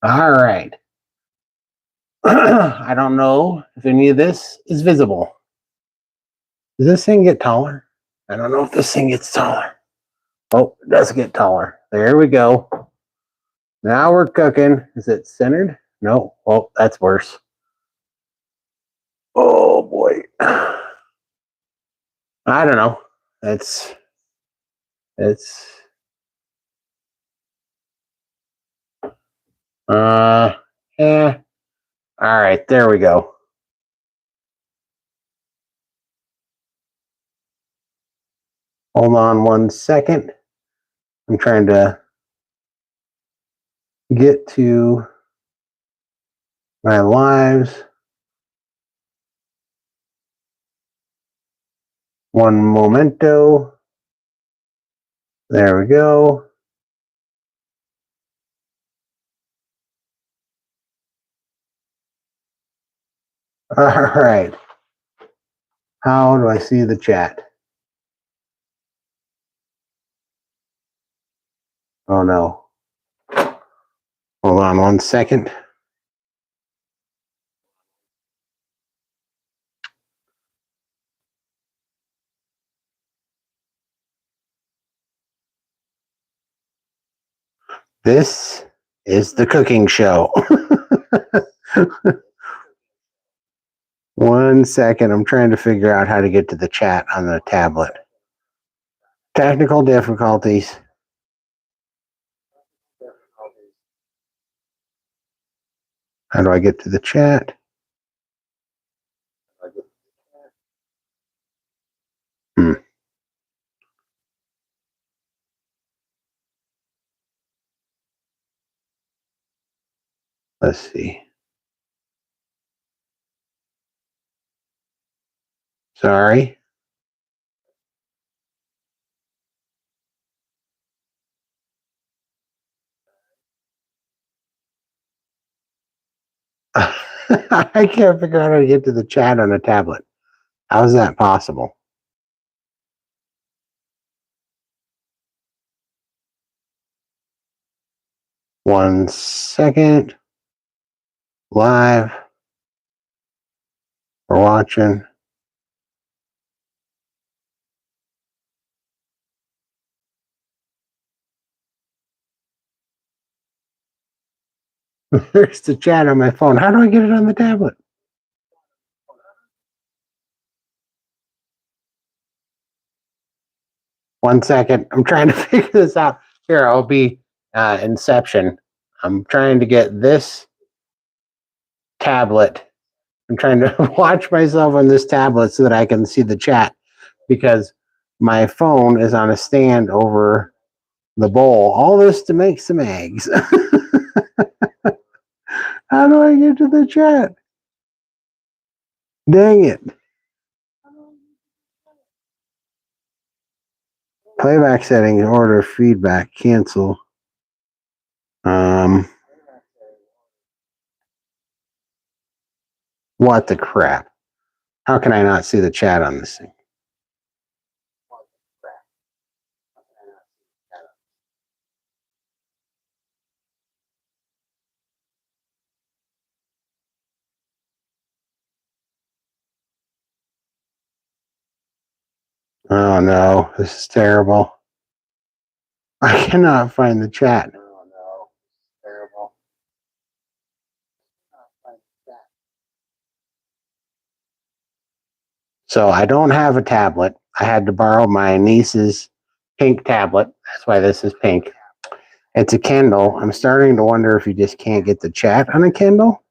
All right. I don't know if any of this is visible. Does this thing get taller? I don't know if this thing gets taller. Oh, it does get taller. There we go. Now we're cooking. Is it centered? No. Well, that's worse. Oh boy. I don't know. It's yeah. All right, there we go. Hold on 1 second. I'm trying to get to my lives. One momento. There we go. All right. How do I see the chat? Oh no. Hold on 1 second. This is the cooking show. 1 second. I'm trying to figure out how to get to the chat on the tablet. Technical difficulties. How do I get to the chat? Let's see. Sorry. I can't figure out how to get to the chat on a tablet. How is that possible? One second. Live. We're watching. There's the chat on my phone. How do I get it on the tablet? One second. I'm trying to figure this out. Here, I'll be Inception. I'm trying to get this tablet. I'm trying to watch myself on this tablet so that I can see the chat because my phone is on a stand over the bowl. All this to make some eggs. How do I get to the chat? Dang it. Playback settings, order, feedback, cancel. What the crap? How can I not see the chat on this thing? Oh no, this is terrible. I cannot find the chat. Oh no, this is terrible. So I don't have a tablet. I had to borrow my niece's pink tablet. That's why this is pink. It's a Kindle. I'm starting to wonder if you just can't get the chat on a Kindle.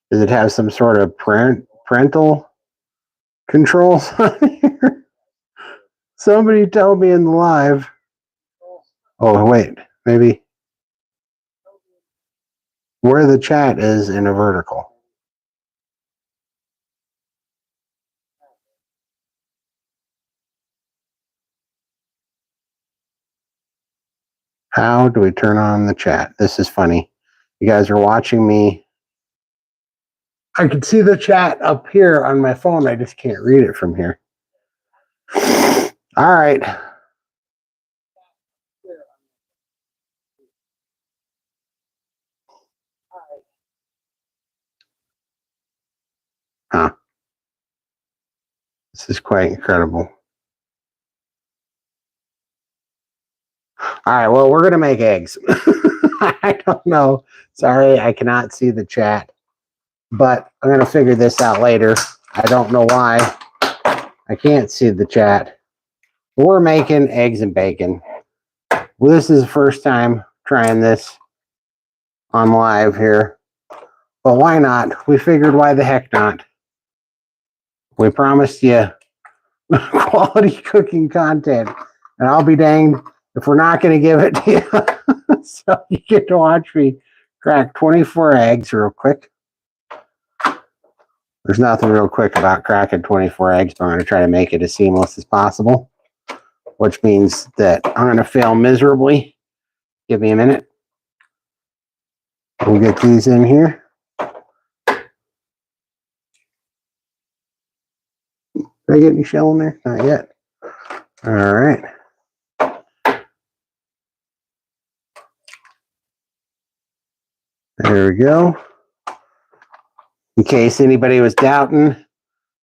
Does it have some sort of parental controls on here? Somebody tell me in the live. Oh, wait. Maybe where the chat is in a vertical. How do we turn on the chat? This is funny. You guys are watching me. I can see the chat up here on my phone. I just can't read it from here. All right. Huh. This is quite incredible. All right, well, we're going to make eggs. I don't know. Sorry, I cannot see the chat, but I'm going to figure this out later. I don't know why I can't see the chat. We're making eggs and bacon. Well, this is the first time trying this on live here, but why not? We figured, why the heck not? We promised you quality cooking content, and I'll be danged if we're not going to give it to you. So you get to watch me crack 24 eggs real quick. There's nothing real quick about cracking 24 eggs, but I'm going to try to make it as seamless as possible, which means that I'm going to fail miserably. Give me a minute. We'll get these in here. Did I get any shell in there? Not yet. All right. There we go. In case anybody was doubting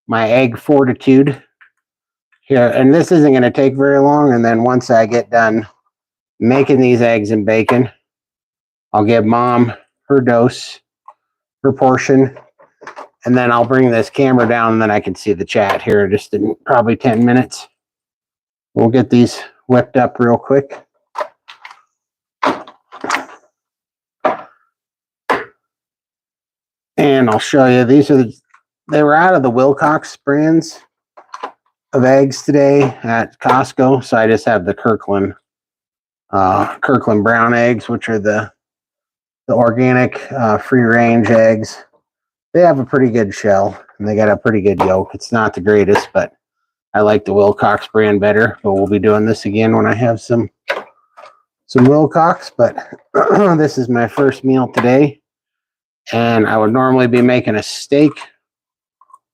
my egg fortitude here, and this isn't going to take very long, and then once I get done making these eggs and bacon, I'll give Mom her dose, her portion, and then I'll bring this camera down, and then I can see the chat here just in probably 10 minutes. We'll get these whipped up real quick. And I'll show you, they were out of the Wilcox brands of eggs today at Costco, so I just have the Kirkland brown eggs, which are the organic free range eggs. They have a pretty good shell and they got a pretty good yolk. It's not the greatest, but I like the Wilcox brand better. But we'll be doing this again when I have some Wilcox. But this is my first meal today, and I would normally be making a steak,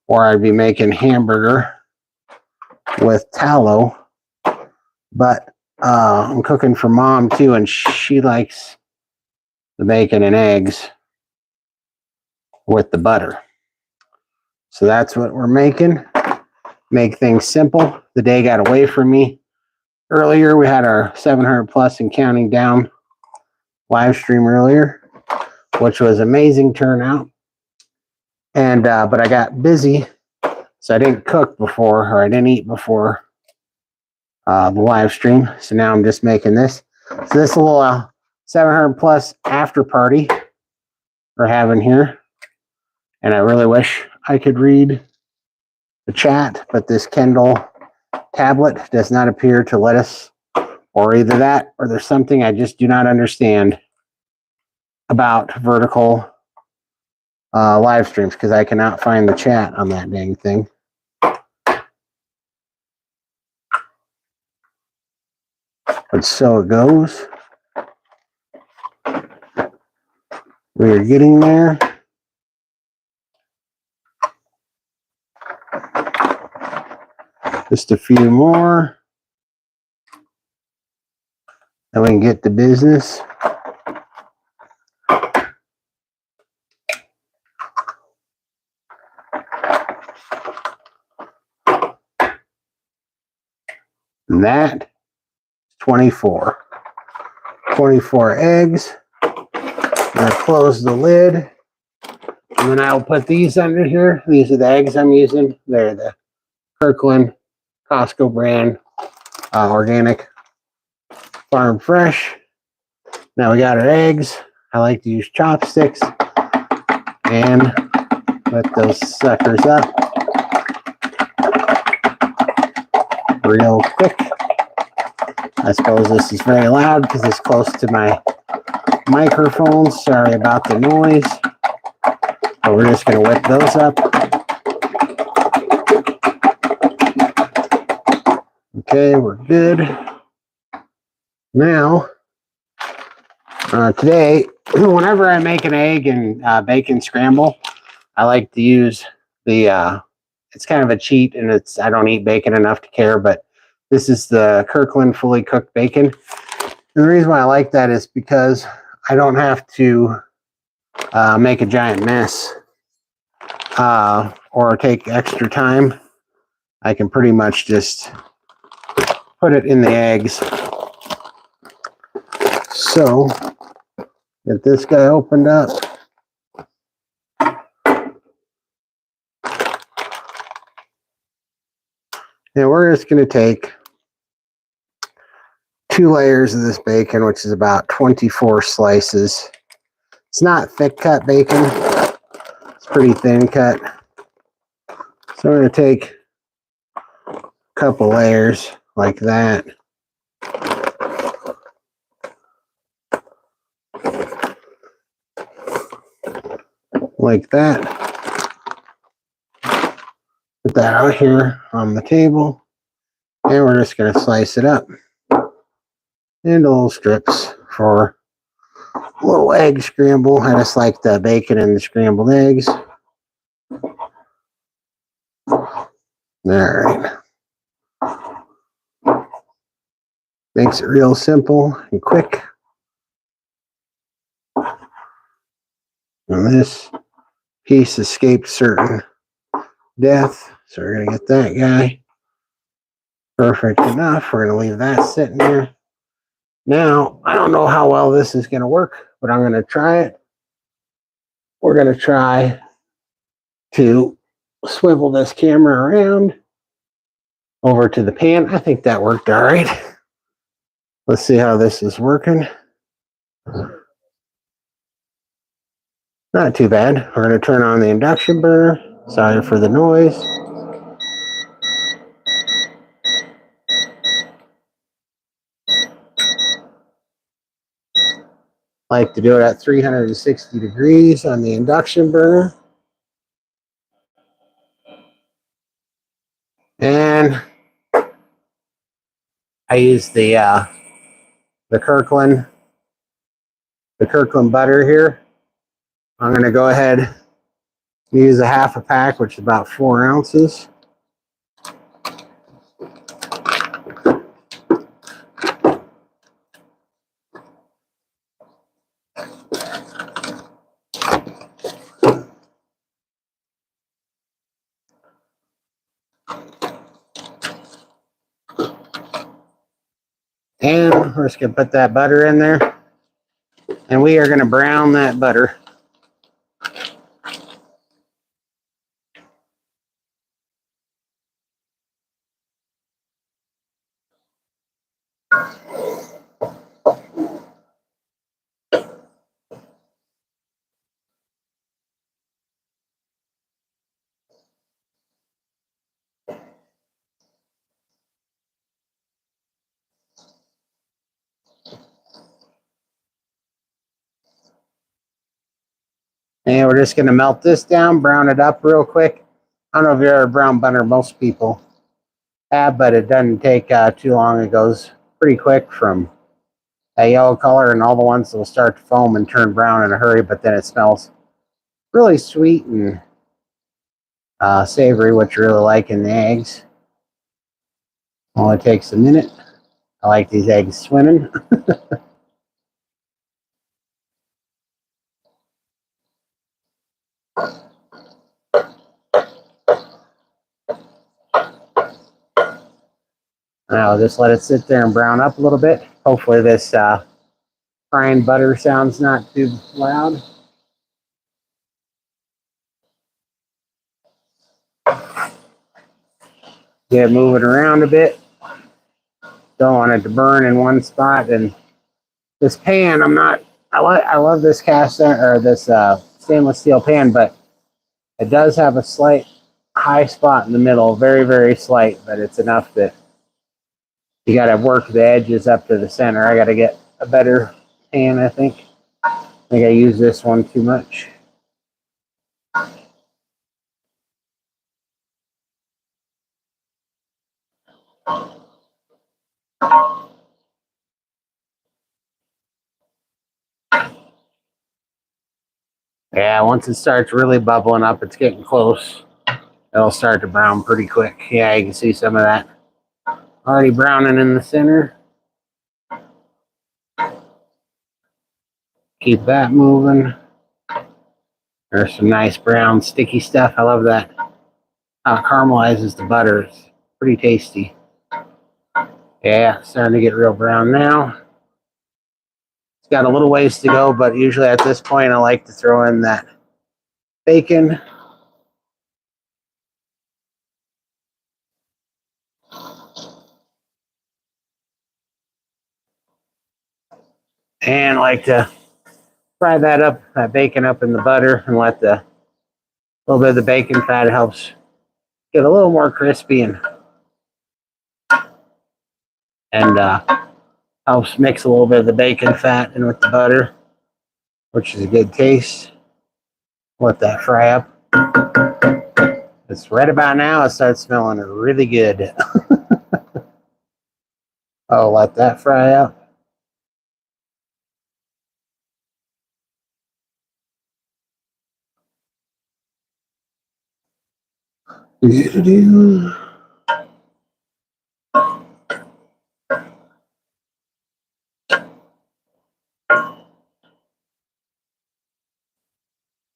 or I'd be making hamburger with tallow, but I'm cooking for Mom too, and she likes the bacon and eggs with the butter. So that's what we're making. Make things simple. The day got away from me. Earlier, we had our 700 plus and counting down live stream earlier, which was amazing turnout. And but I got busy, so I didn't cook before, or I didn't eat before the live stream. So now I'm just making this. So this little 700 plus after party we're having here. And I really wish I could read the chat, but this Kindle tablet does not appear to let us, or either that, or there's something I just do not understand about vertical live streams, because I cannot find the chat on that dang thing. But so it goes. We're getting there. Just a few more. Then we can get to business. And that, 24 eggs. I'm going to close the lid. And then I'll put these under here. These are the eggs I'm using. They're the Kirkland Costco brand, organic, farm fresh. Now we got our eggs. I like to use chopsticks and let those suckers up real quick. I suppose this is very loud because it's close to my microphone. Sorry about the noise. But we're just going to whip those up. Okay, we're good. Now, today, whenever I make an egg and bacon scramble, I like to use the, it's kind of a cheat, and I don't eat bacon enough to care, but this is the Kirkland fully cooked bacon. And the reason why I like that is because I don't have to make a giant mess or take extra time, I can pretty much just put it in the eggs. So get this guy opened up. And we're just going to take 2 layers of this bacon, which is about 24 slices. It's not thick cut bacon. It's pretty thin cut. So I'm going to take a couple layers like that. Like that. Put that out here on the table. And we're just going to slice it up into little strips for a little egg scramble. I just like the bacon and the scrambled eggs. Alright. Makes it real simple and quick. And this piece escaped certain death, so we're going to get that guy. Perfect enough. We're going to leave that sitting there. Now, I don't know how well this is going to work, but I'm going to try it. We're going to try to swivel this camera around over to the pan. I think that worked all right. Let's see how this is working. Not too bad. We're going to turn on the induction burner. Sorry for the noise. Like to do it at 360 degrees on the induction burner. And I use the Kirkland butter here. I'm going to go ahead and use a half a pack, which is about 4 ounces. And we're just going to put that butter in there. And we are going to brown that butter. And we're just going to melt this down, brown it up real quick. I don't know if you ever brown butter, most people have, but it doesn't take too long. It goes pretty quick from a yellow color, and all the ones that will start to foam and turn brown in a hurry, but then it smells really sweet and savory, which you really like in the eggs. Only takes a minute. I like these eggs swimming. I'll just let it sit there and brown up a little bit. Hopefully this frying butter sounds not too loud. Get it moving around a bit. Don't want it to burn in one spot. And this pan, I love this cast or this stainless steel pan, but it does have a slight high spot in the middle, very, very slight, but it's enough that you got to work the edges up to the center. I got to get a better pan, I think. I think I use this one too much. Yeah, once it starts really bubbling up, it's getting close. It'll start to brown pretty quick. Yeah, you can see some of that already browning in the center. Keep that moving. There's some nice brown sticky stuff. I love that. How it caramelizes the butter. It's pretty tasty. Yeah, it's starting to get real brown now. It's got a little ways to go, but usually at this point I like to throw in that bacon. And I like to fry that bacon up in the butter, and let the little bit of the bacon fat helps get a little more crispy and helps mix a little bit of the bacon fat in with the butter, which is a good taste. Let that fry up. It's right about now. It starts smelling really good. I'll let that fry up.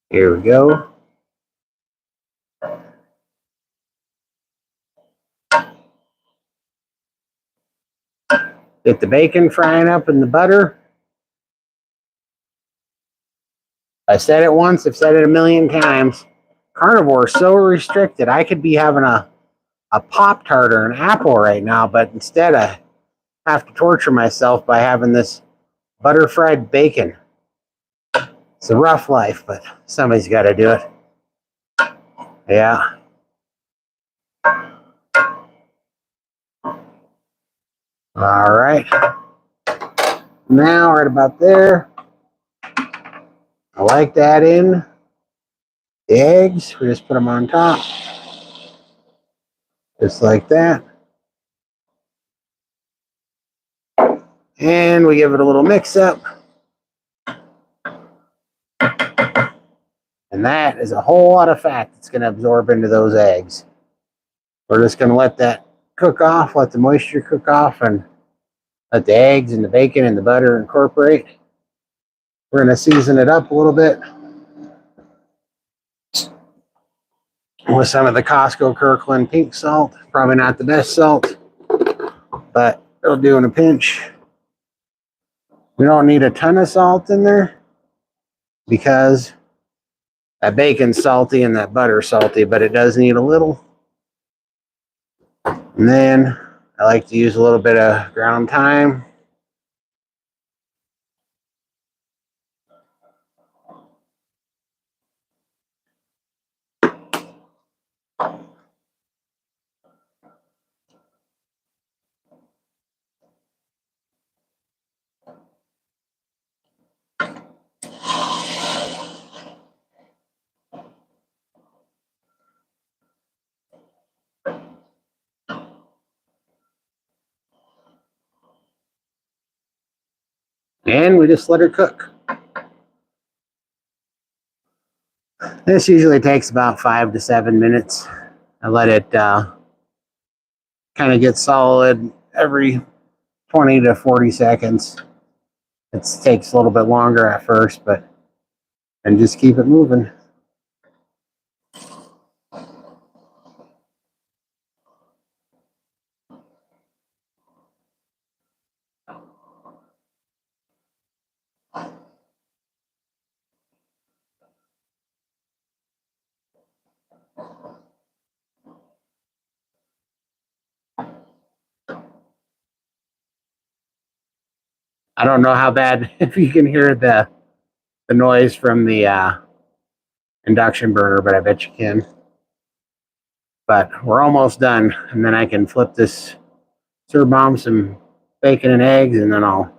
Here we go. Get the bacon frying up in the butter. I said it once, I've said it a million times. Carnivore is so restricted. I could be having a Pop-Tart or an apple right now, but instead I have to torture myself by having this butter fried bacon. It's a rough life, but somebody's got to do it. Yeah. All right. Now, right about there, I like to add in the eggs. We just put them on top, just like that. And we give it a little mix up. And that is a whole lot of fat that's going to absorb into those eggs. We're just going to let that cook off, let the moisture cook off, and let the eggs and the bacon and the butter incorporate. We're going to season it up a little bit with some of the Costco Kirkland pink salt. Probably not the best salt, but it'll do in a pinch. We don't need a ton of salt in there because that bacon's salty and that butter's salty, but it does need a little. And then I like to use a little bit of ground thyme. And we just let her cook. This usually takes about 5 to 7 minutes. I let it kind of get solid every 20 to 40 seconds. It takes a little bit longer at first, but and just keep it moving. I don't know how bad, if you can hear the noise from the induction burner, but I bet you can. But we're almost done, and then I can flip this, serve mom some bacon and eggs, and then I'll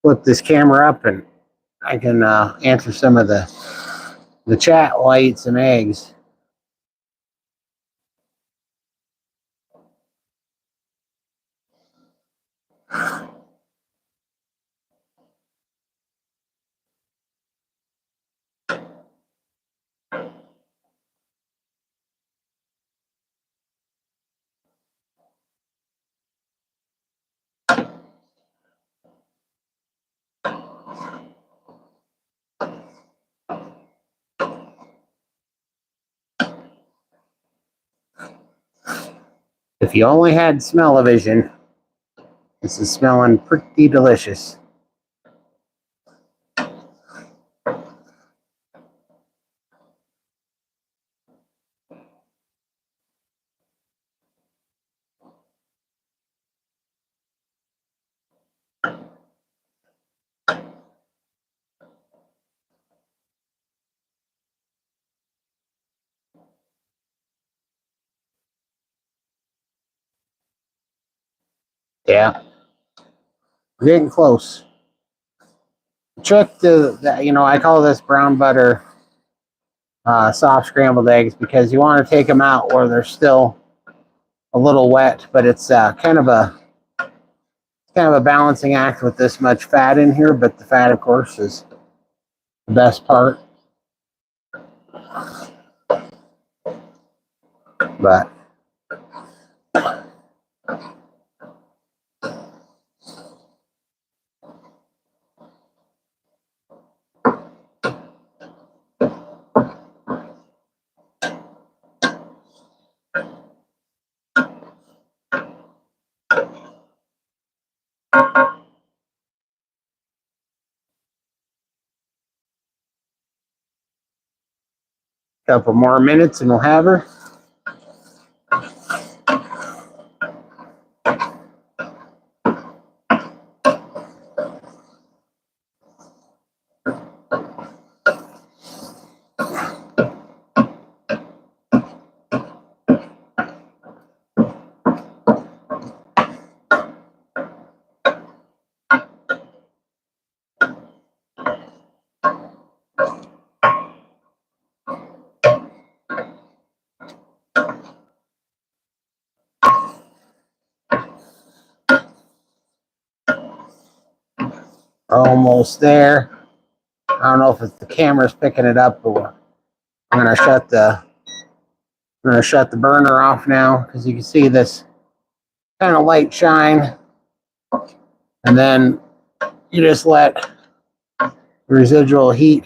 flip this camera up and I can answer some of the chat while I eat some eggs. If you only had smell-o-vision, this is smelling pretty delicious. Yeah, we're getting close. Trick to, I call this brown butter soft scrambled eggs because you want to take them out where they're still a little wet, but it's kind of a balancing act with this much fat in here. But the fat, of course, is the best part. But a couple more minutes and we'll have her. Almost there. I don't know if it's the camera's picking it up, but I'm gonna shut the burner off now because you can see this kind of light shine, and then you just let the residual heat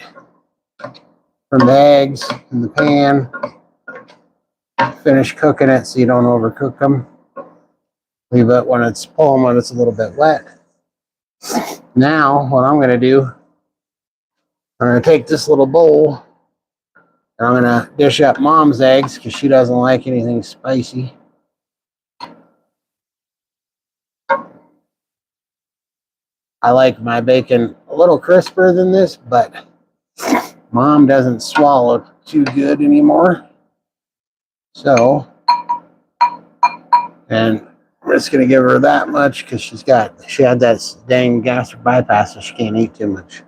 from the eggs in the pan finish cooking it so you don't overcook them. Leave it when it's a little bit wet. Now what I'm gonna do, I'm gonna take this little bowl and I'm gonna dish up Mom's eggs because she doesn't like anything spicy. I like my bacon a little crisper than this, but Mom doesn't swallow too good anymore. So, and I'm just gonna give her that much because she had that dang gastric bypass, so she can't eat too much.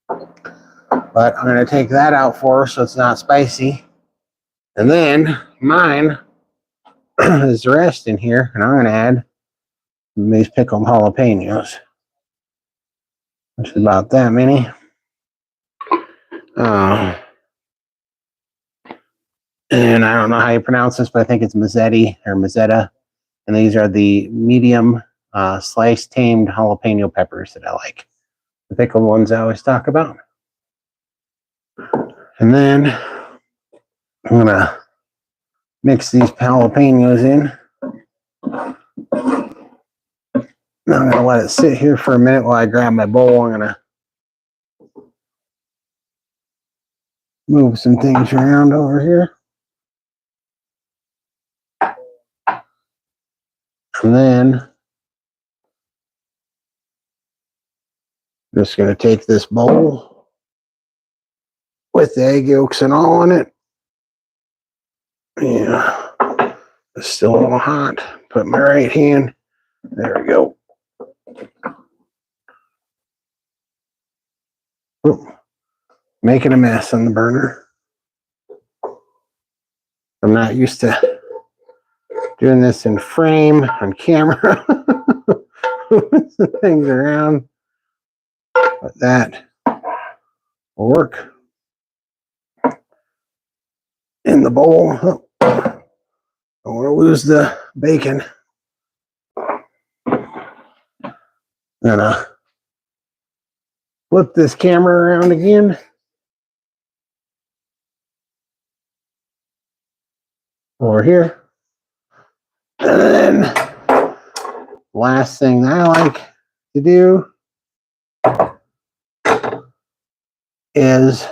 But I'm gonna take that out for her so it's not spicy. And then mine is the rest in here, and I'm gonna add these pickled jalapenos, which is about that many. And I don't know how you pronounce this, but I think it's Mazzetti or Mazzetta. And these are the medium sliced tamed jalapeno peppers that I like. The pickled ones I always talk about. And then I'm gonna mix these jalapenos in. Now I'm gonna let it sit here for a minute while I grab my bowl. I'm gonna move some things around over here. And then I'm just gonna take this bowl with the egg yolks and all in it. Yeah, it's still a little hot. Put my right hand. There we go. Oop. Making a mess on the burner. I'm not used to doing this in frame on camera. Moving some things around. But that will work. In the bowl. Oh, I don't want to lose the bacon. Gonna flip this camera around again. Over here. And then last thing that I like to do is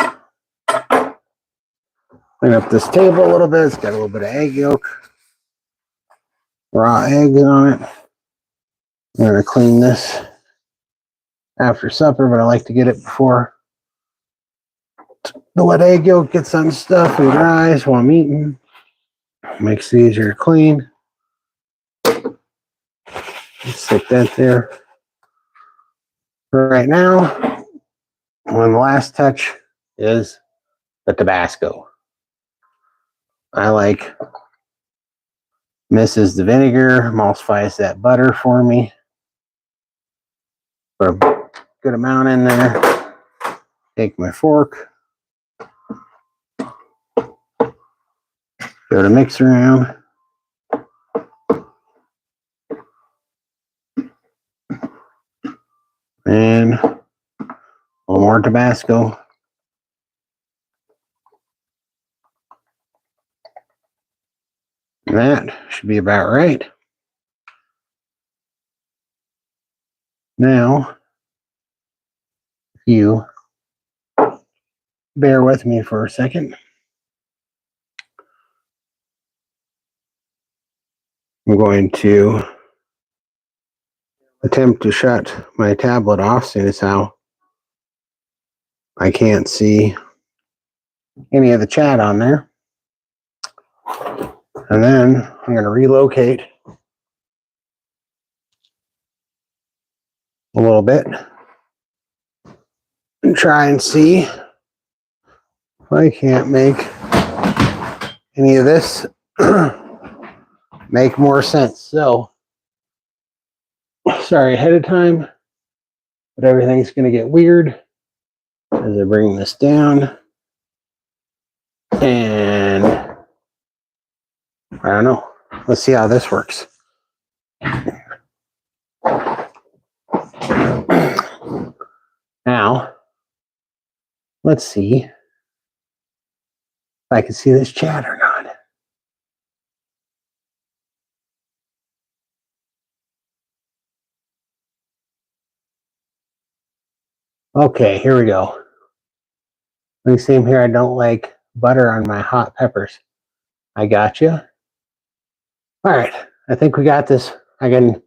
clean up this table a little bit. It's got a little bit of egg yolk, raw eggs on it. I'm going to clean this after supper, but I like to get it before the wet egg yolk gets on stuff and dries while I'm eating. Makes it easier to clean. Stick that there. Right now, and the last touch is the Tabasco. I like misses the vinegar, emulsifies that butter for me. Put a good amount in there. Take my fork. Go to mix around. And a little more Tabasco. And that should be about right. Now, if you bear with me for a second, I'm going to attempt to shut my tablet off, seeing as how I can't see any of the chat on there. And then I'm going to relocate a little bit and try and see if I can't make any of this make more sense. So, sorry ahead of time, but everything's going to get weird as I bring this down. And I don't know. Let's see how this works. Now, let's see if I can see this chat or not. Okay, here we go. Let me see here. I don't like butter on my hot peppers. I got you. All right, I think we got this. I can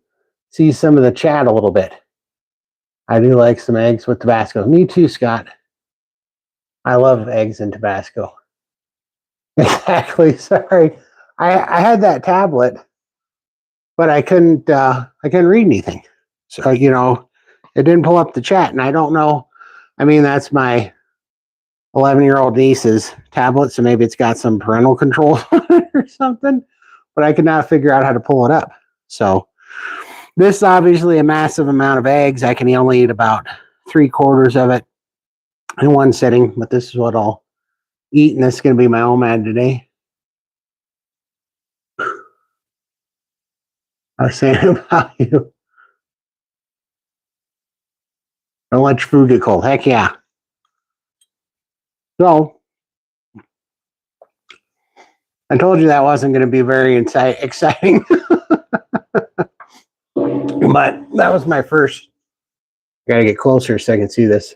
see some of the chat a little bit. I do like some eggs with Tabasco. Me too, Scott. I love eggs and Tabasco. Exactly. Sorry, I had that tablet, but I couldn't read anything. So it didn't pull up the chat, and I don't know. I mean, that's my 11-year-old niece's tablet, so maybe it's got some parental controls on it or something. But I could not figure out how to pull it up. So this is obviously a massive amount of eggs. I can only eat about 3/4 of it in one sitting, but this is what I'll eat, and this is going to be my OMAD today. I was saying about you. Don't let your food get cold. Heck yeah. So, I told you that wasn't going to be very exciting. But that was my first. Got to get closer so I can see this.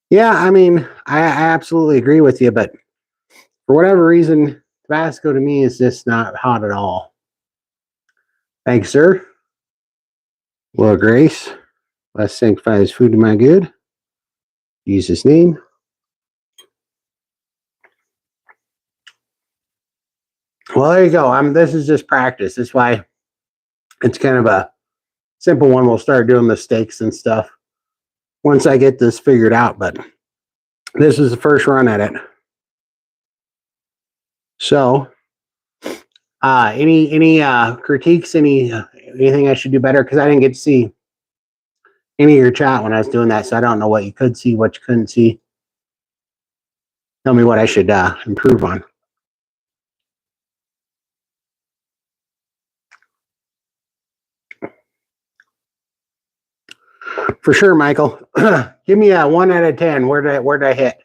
Yeah, I mean, I absolutely agree with you, but for whatever reason, Tabasco to me is just not hot at all. Thanks, sir. Well, Grace, let's sanctify this food to my good. In Jesus' name. Well, there you go. This is just practice. That's why it's kind of a simple one. We'll start doing mistakes and stuff once I get this figured out, but this is the first run at it. So, any critiques? Anything I should do better? Because I didn't get to see any of your chat when I was doing that, so I don't know what you could see, what you couldn't see. Tell me what I should improve on. For sure, Michael. Give me a 1 out of 10. Where did I hit?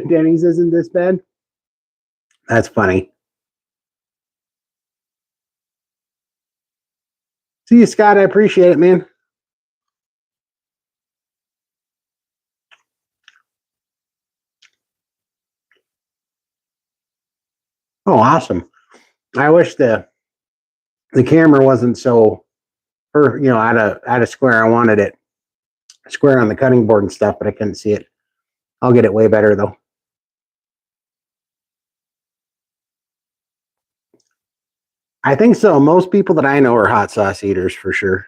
Denny's isn't this bad. That's funny. See you, Scott. I appreciate it, man. Oh, awesome. I wish the camera wasn't so, out of square. I wanted it square on the cutting board and stuff, but I couldn't see it. I'll get it way better though. I think so. Most people that I know are hot sauce eaters for sure.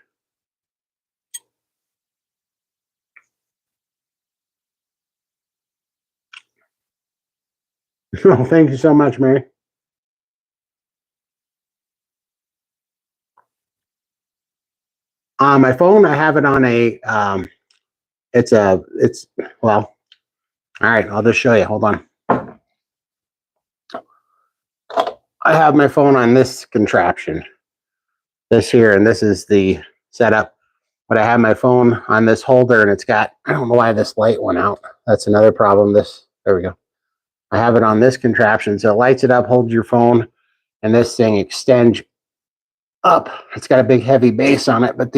Oh, thank you so much, Mary. On my phone, I have it on a, well, all right, I'll just show you. Hold on. I have my phone on this contraption, this here, and this is the setup. But I have my phone on this holder, and it's got, I don't know why this light went out. That's another problem. There we go. I have it on this contraption, so it lights it up, holds your phone, and this thing extends up. It's got a big heavy base on it, but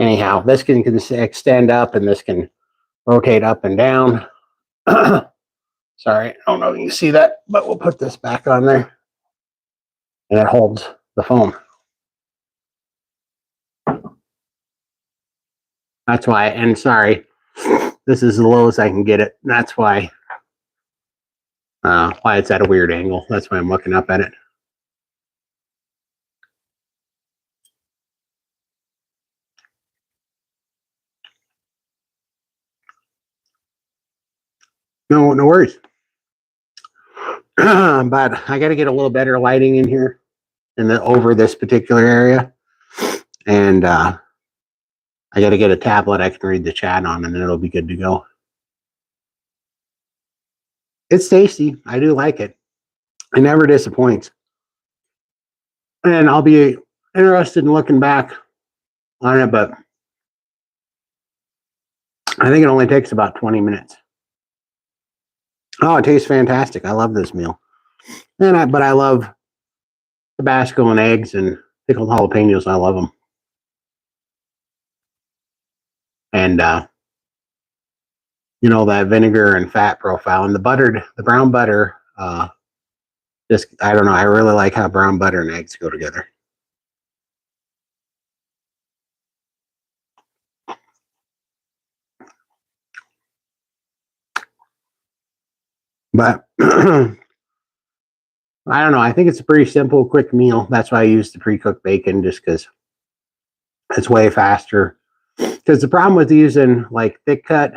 anyhow, this can extend up, and this can rotate up and down. Sorry, I don't know if you can see that, but we'll put this back on there, and it holds the phone. That's why, and sorry, this is the lowest I can get it. That's why it's at a weird angle. That's why I'm looking up at it. No worries. But I got to get a little better lighting in here over this particular area. And I got to get a tablet I can read the chat on, and then it'll be good to go. It's tasty. I do like it. It never disappoints. And I'll be interested in looking back on it, but I think it only takes about 20 minutes. Oh, it tastes fantastic. I love this meal. But I love Tabasco and eggs and pickled jalapenos. I love them. And that vinegar and fat profile, and the brown butter, I don't know, I really like how brown butter and eggs go together. But I don't know, I think it's a pretty simple, quick meal. That's why I use the pre-cooked bacon, just because it's way faster. Because the problem with using like thick cut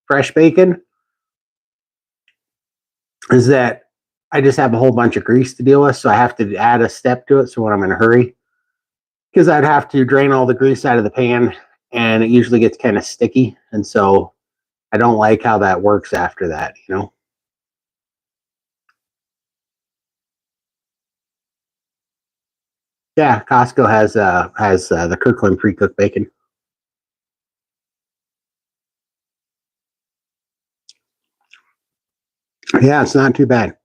fresh bacon is that I just have a whole bunch of grease to deal with, so I have to add a step to it. So when I'm in a hurry, because I'd have to drain all the grease out of the pan, and it usually gets kind of sticky, and so I don't like how that works after that, Yeah, Costco has the Kirkland pre-cooked bacon. Yeah, it's not too bad.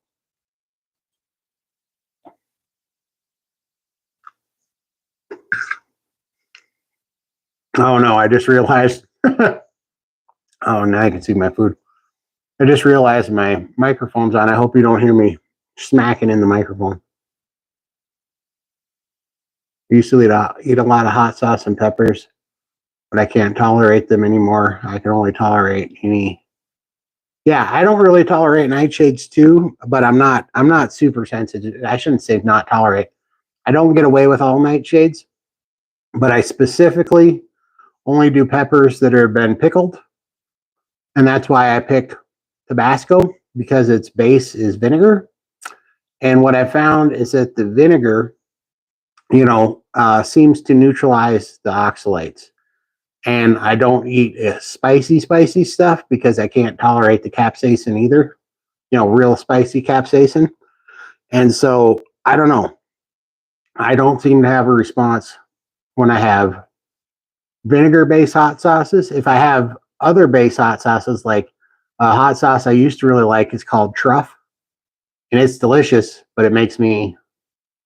Oh no, I just realized. Oh, now I can see my food. I just realized my microphone's on. I hope you don't hear me smacking in the microphone. I used to eat a lot of hot sauce and peppers, but I can't tolerate them anymore. I can only tolerate any. Yeah, I don't really tolerate nightshades too, but I'm not super sensitive. I shouldn't say not tolerate. I don't get away with all nightshades, but I specifically only do peppers that have been pickled. And that's why I pick Tabasco, because its base is vinegar. And what I found is that the vinegar, seems to neutralize the oxalates. And I don't eat spicy stuff because I can't tolerate the capsaicin either, real spicy capsaicin. And so I don't know. I don't seem to have a response when I have vinegar-based hot sauces. If I have other base hot sauces like Hot sauce I used to really like is called Truff, and it's delicious, but it makes me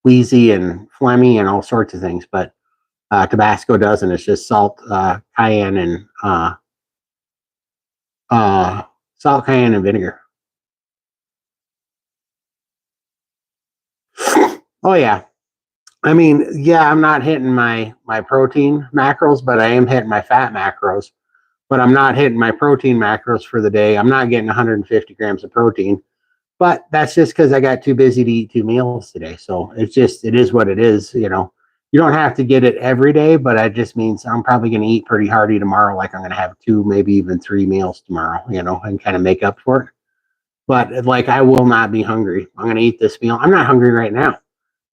wheezy and phlegmy and all sorts of things. But Tabasco doesn't. It's just salt, cayenne, and salt, cayenne, and vinegar. Oh yeah. I mean, yeah, I'm not hitting my protein macros, but I am hitting my fat macros. But I'm not hitting my protein macros for the day. I'm not getting 150 grams of protein. But that's just because I got too busy to eat 2 meals today. So it's just, it is what it is. You know, you don't have to get it every day, but it just means I'm probably going to eat pretty hearty tomorrow. Like I'm going to have 2, maybe even 3 meals tomorrow, you know, and kind of make up for it. But like, I will not be hungry. I'm going to eat this meal. I'm not hungry right now.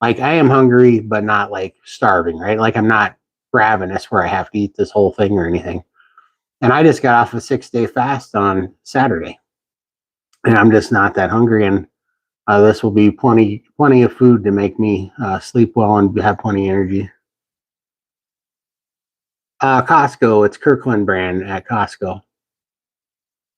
Like I am hungry, but not like starving, right? Like I'm not ravenous where I have to eat this whole thing or anything. And I just got off a 6-day fast on Saturday, and I'm just not that hungry. And this will be plenty of food to make me sleep well and have plenty of energy. Costco, it's Kirkland brand at Costco.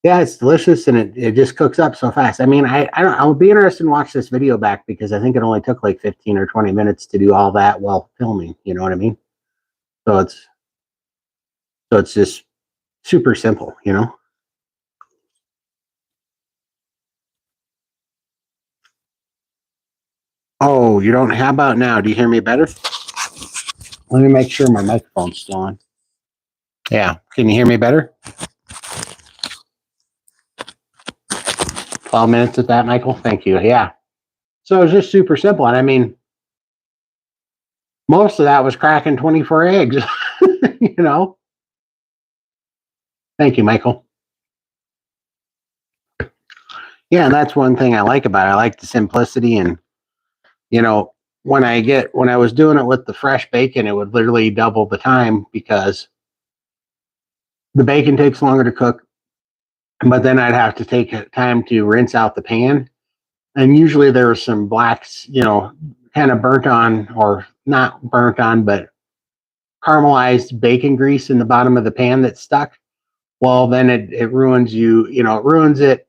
Yeah, it's delicious and it just cooks up so fast. I mean, I'll be interested in watch this video back because I think it only took like 15 or 20 minutes to do all that while filming. You know what I mean? So it's just super simple, you know? Oh, you don't, how about now? Do you hear me better? Let me make sure my microphone's still on. Yeah. Can you hear me better? 12 minutes at that, Michael? Thank you. Yeah. So it's just super simple. And I mean, most of that was cracking 24 eggs, you know? Thank you, Michael. Yeah, and that's one thing I like about it. I like the simplicity. And, you know, when I was doing it with the fresh bacon, it would literally double the time because the bacon takes longer to cook, but then I'd have to take time to rinse out the pan. And usually there was some blacks, you know, kind of burnt on, or not burnt on, but caramelized bacon grease in the bottom of the pan that's stuck. Well, then it ruins it ruins it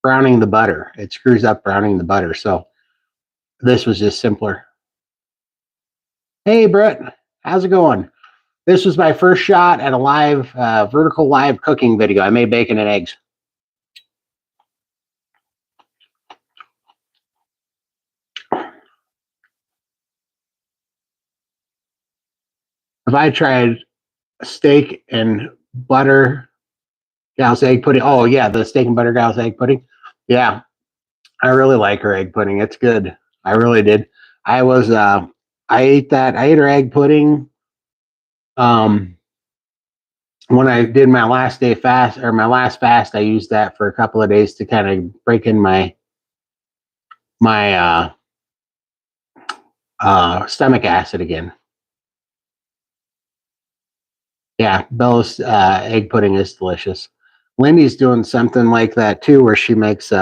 browning the butter. It screws up browning the butter. So this was just simpler. Hey, Brett, how's it going? This was my first shot at a live, vertical live cooking video. I made bacon and eggs. If I tried steak and butter Gal's egg pudding. Oh yeah, the steak and butter Gal's egg pudding. Yeah, I really like her egg pudding. It's good. I really did. I ate that. I ate her egg pudding. When I did my last day fast, or my last fast, I used that for a couple of days to kind of break in my stomach acid again. Yeah, Bella's egg pudding is delicious. Lindy's doing something like that too, where she makes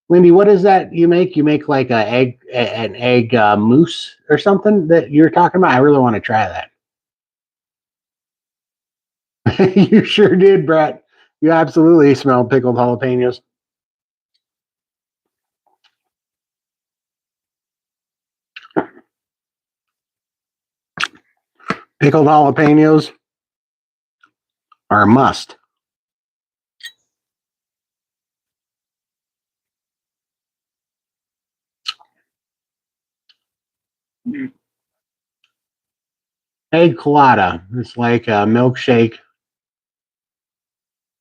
Lindy, what is that you make? You make like an egg mousse or something that you're talking about? I really want to try that. You sure did, Brett. You absolutely smelled pickled jalapenos. Pickled jalapenos are a must. Egg colada. It's like a milkshake.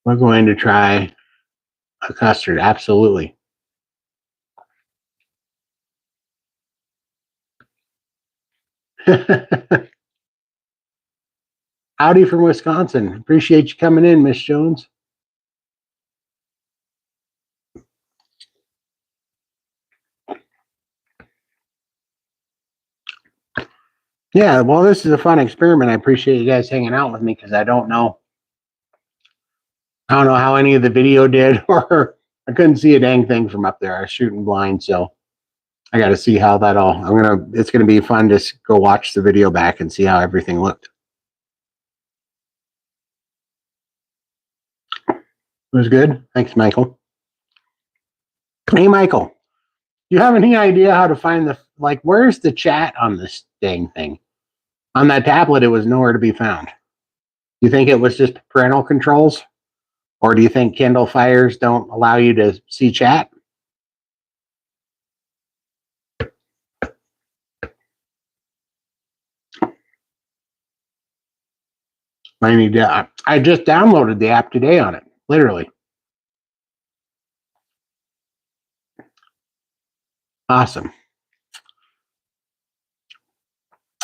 We're going to try a custard. Absolutely. Howdy from Wisconsin. Appreciate you coming in, Miss Jones. Yeah, well, this is a fun experiment. I appreciate you guys hanging out with me because I don't know how any of the video did, or I couldn't see a dang thing from up there. I was shooting blind, so I got to see how that all. It's gonna be fun to go watch the video back and see how everything looked. It was good. Thanks, Michael. Hey, Michael, do you have any idea how to find where's the chat on this dang thing? On that tablet, it was nowhere to be found. You think it was just parental controls? Or do you think Kindle Fires don't allow you to see chat? I just downloaded the app today on it, literally. Awesome.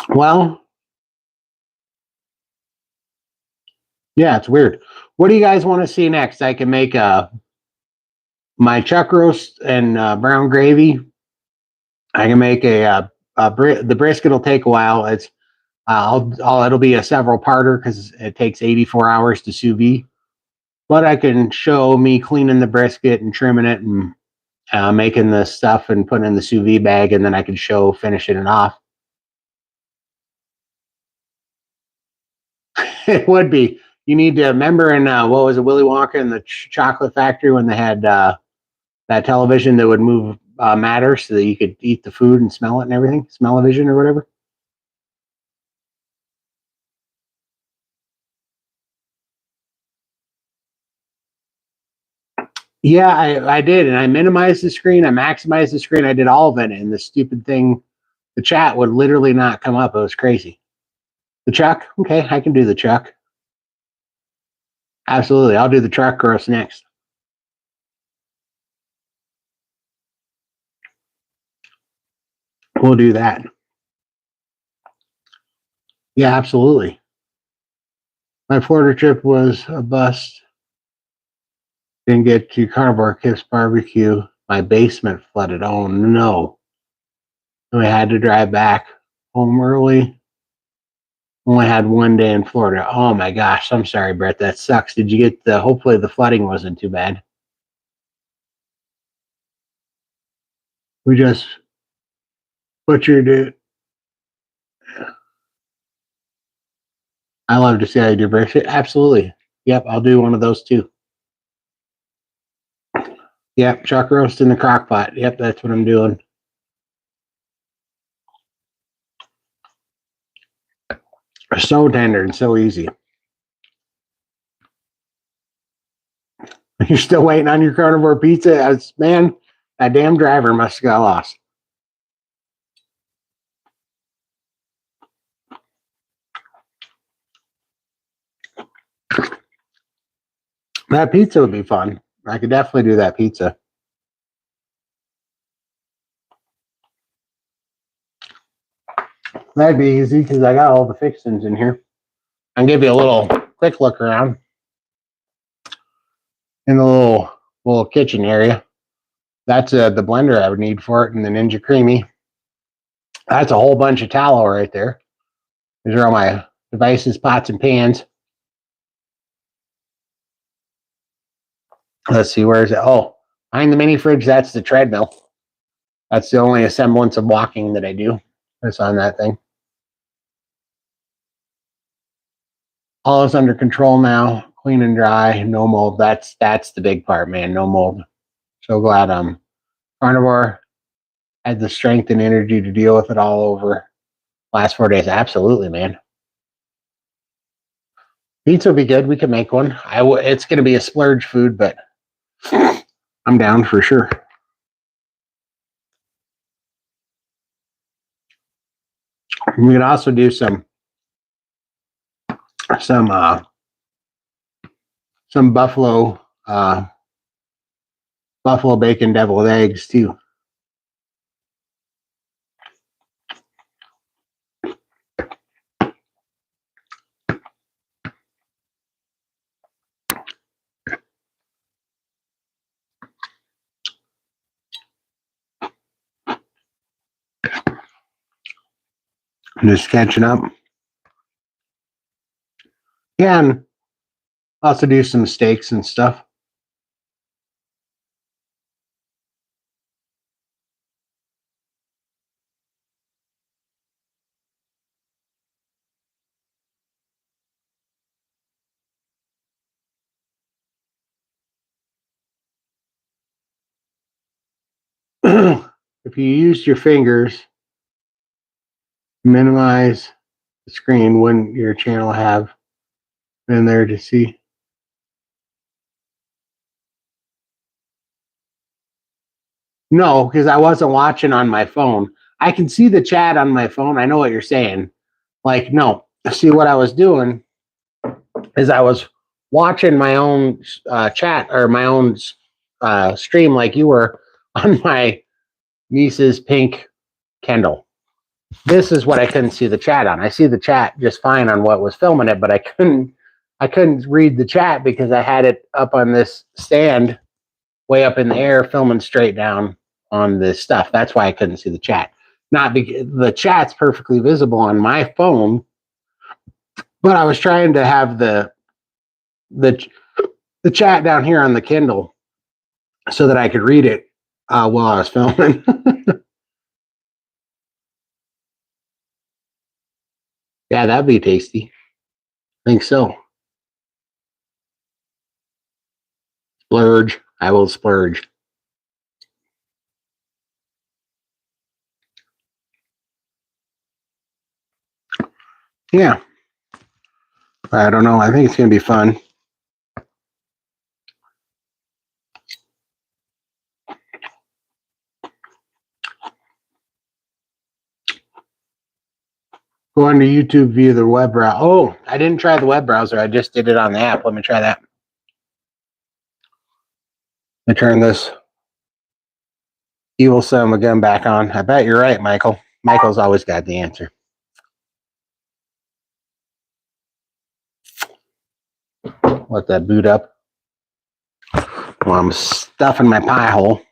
Well, yeah, it's weird. What do you guys want to see next? I can make my chuck roast and brown gravy. I can make the brisket will take a while. It'll be a several parter because it takes 84 hours to sous vide. But I can show me cleaning the brisket and trimming it and making the stuff and putting it in the sous vide bag, and then I can show finishing it off. It would be. You need to remember in what was it, Willy Wonka and the Chocolate Factory, when they had that television that would move matter so that you could eat the food and smell it and everything, smell-o-vision or whatever. Yeah, I did, and I minimized the screen, I maximized the screen, I did all of it, and the stupid thing, the chat would literally not come up. It was crazy. The chuck, okay, I can do the chuck. Absolutely, I'll do the truck roast next. We'll do that. Yeah, absolutely. My Florida trip was a bust. Didn't get to Carnivore Kips barbecue. My basement flooded. Oh no. We had to drive back home early. Only had one day in Florida. Oh my gosh. I'm sorry, Brett. That sucks. Did you get hopefully the flooding wasn't too bad. We just butchered it. I love to see how you do brisket. Absolutely. Yep, I'll do one of those too. Yep, chuck roast in the crock pot. Yep, that's what I'm doing. So tender and so easy. You're still waiting on your carnivore pizza? Man, that damn driver must have got lost. That pizza would be fun. I could definitely do that pizza. That'd be easy because I got all the fixings in here. I'll give you a little quick look around in the little kitchen area. That's the blender I would need for it, and the Ninja Creamy. That's a whole bunch of tallow right there. These are all my devices, pots, and pans. Let's see, where is it? Oh, behind the mini fridge, that's the treadmill. That's the only semblance of walking that I do. That's on that thing. All is under control now. Clean and dry. No mold. That's the big part, man. No mold. So glad Carnivore had the strength and energy to deal with it all over last 4 days. Absolutely, man. Pizza will be good. We can make one. It's going to be a splurge food, but I'm down for sure. We can also do some buffalo bacon deviled eggs too. Just catching up. Yeah, and also do some steaks and stuff. if you used your fingers, minimize the screen, wouldn't your channel have been there to see? No, because I wasn't watching on my phone. I can see the chat on my phone. I know what you're saying. Like, no. See, what I was doing is I was watching my own chat or my own stream like you were on my niece's pink Kindle. This is what I couldn't see the chat on. I see the chat just fine on what was filming it, but I couldn't read the chat because I had it up on this stand way up in the air filming straight down on this stuff. That's why I couldn't see the chat. Not because the chat's perfectly visible on my phone, but I was trying to have the chat down here on the Kindle so that I could read it while I was filming. Yeah, that'd be tasty. I think so. Splurge. I will splurge. Yeah. I don't know. I think it's going to be fun. Go on to YouTube via the web browser. Oh, I didn't try the web browser. I just did it on the app. Let me try that. Let me turn this evil son of a gun back on. I bet you're right, Michael. Michael's always got the answer. Let that boot up. Well, I'm stuffing my pie hole.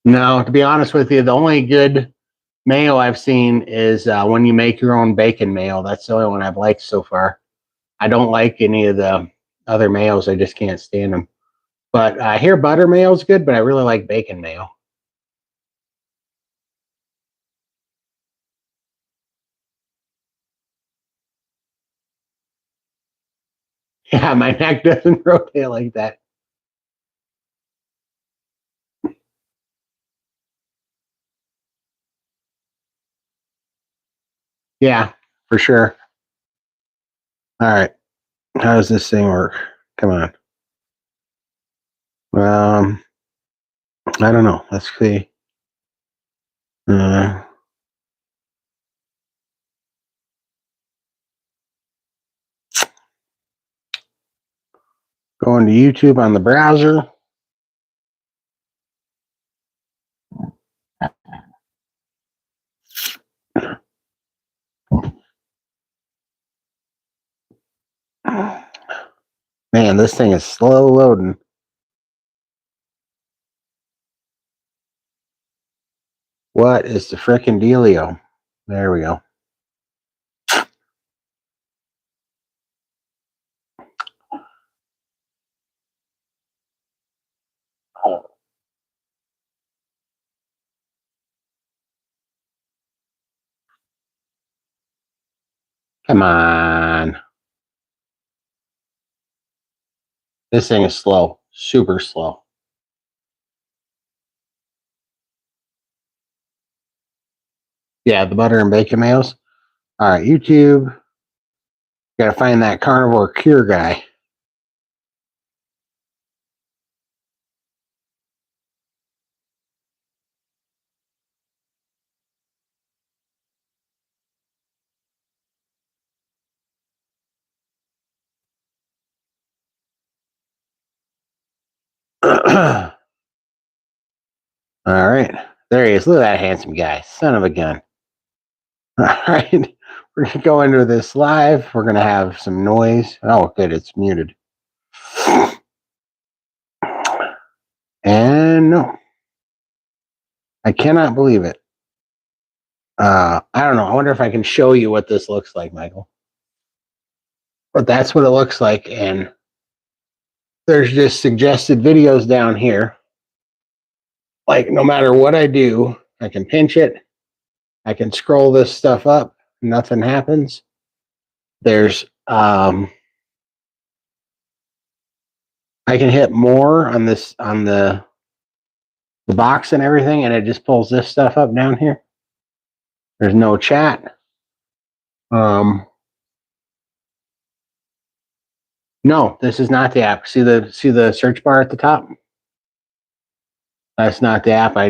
No, to be honest with you, the only good mayo I've seen is when you make your own bacon mayo. That's the only one I've liked so far. I don't like any of the other mayos. I just can't stand them. But I hear butter mayo is good, but I really like bacon mayo. Yeah, my neck doesn't rotate like that. Yeah, for sure. All right. How does this thing work? Come on. I don't know. Let's see. Going to YouTube on the browser. Man, this thing is slow loading. What is the frickin' dealio? There we go. Come on. This thing is slow. Super slow. Yeah, the butter and bacon mayos. All right, YouTube. Got to find that carnivore cure guy. All right. There he is. Look at that handsome guy. Son of a gun. All right. We're going to go into this live. We're going to have some noise. Oh, good. It's muted. And no. I cannot believe it. I don't know. I wonder if I can show you what this looks like, Michael. But that's what it looks like. And there's just suggested videos down here. Like no matter what I do, I can pinch it. I can scroll this stuff up. Nothing happens. There's I can hit more on this on the box and everything, and it just pulls this stuff up down here. There's no chat. No, this is not the app. See the search bar at the top? That's not the app. I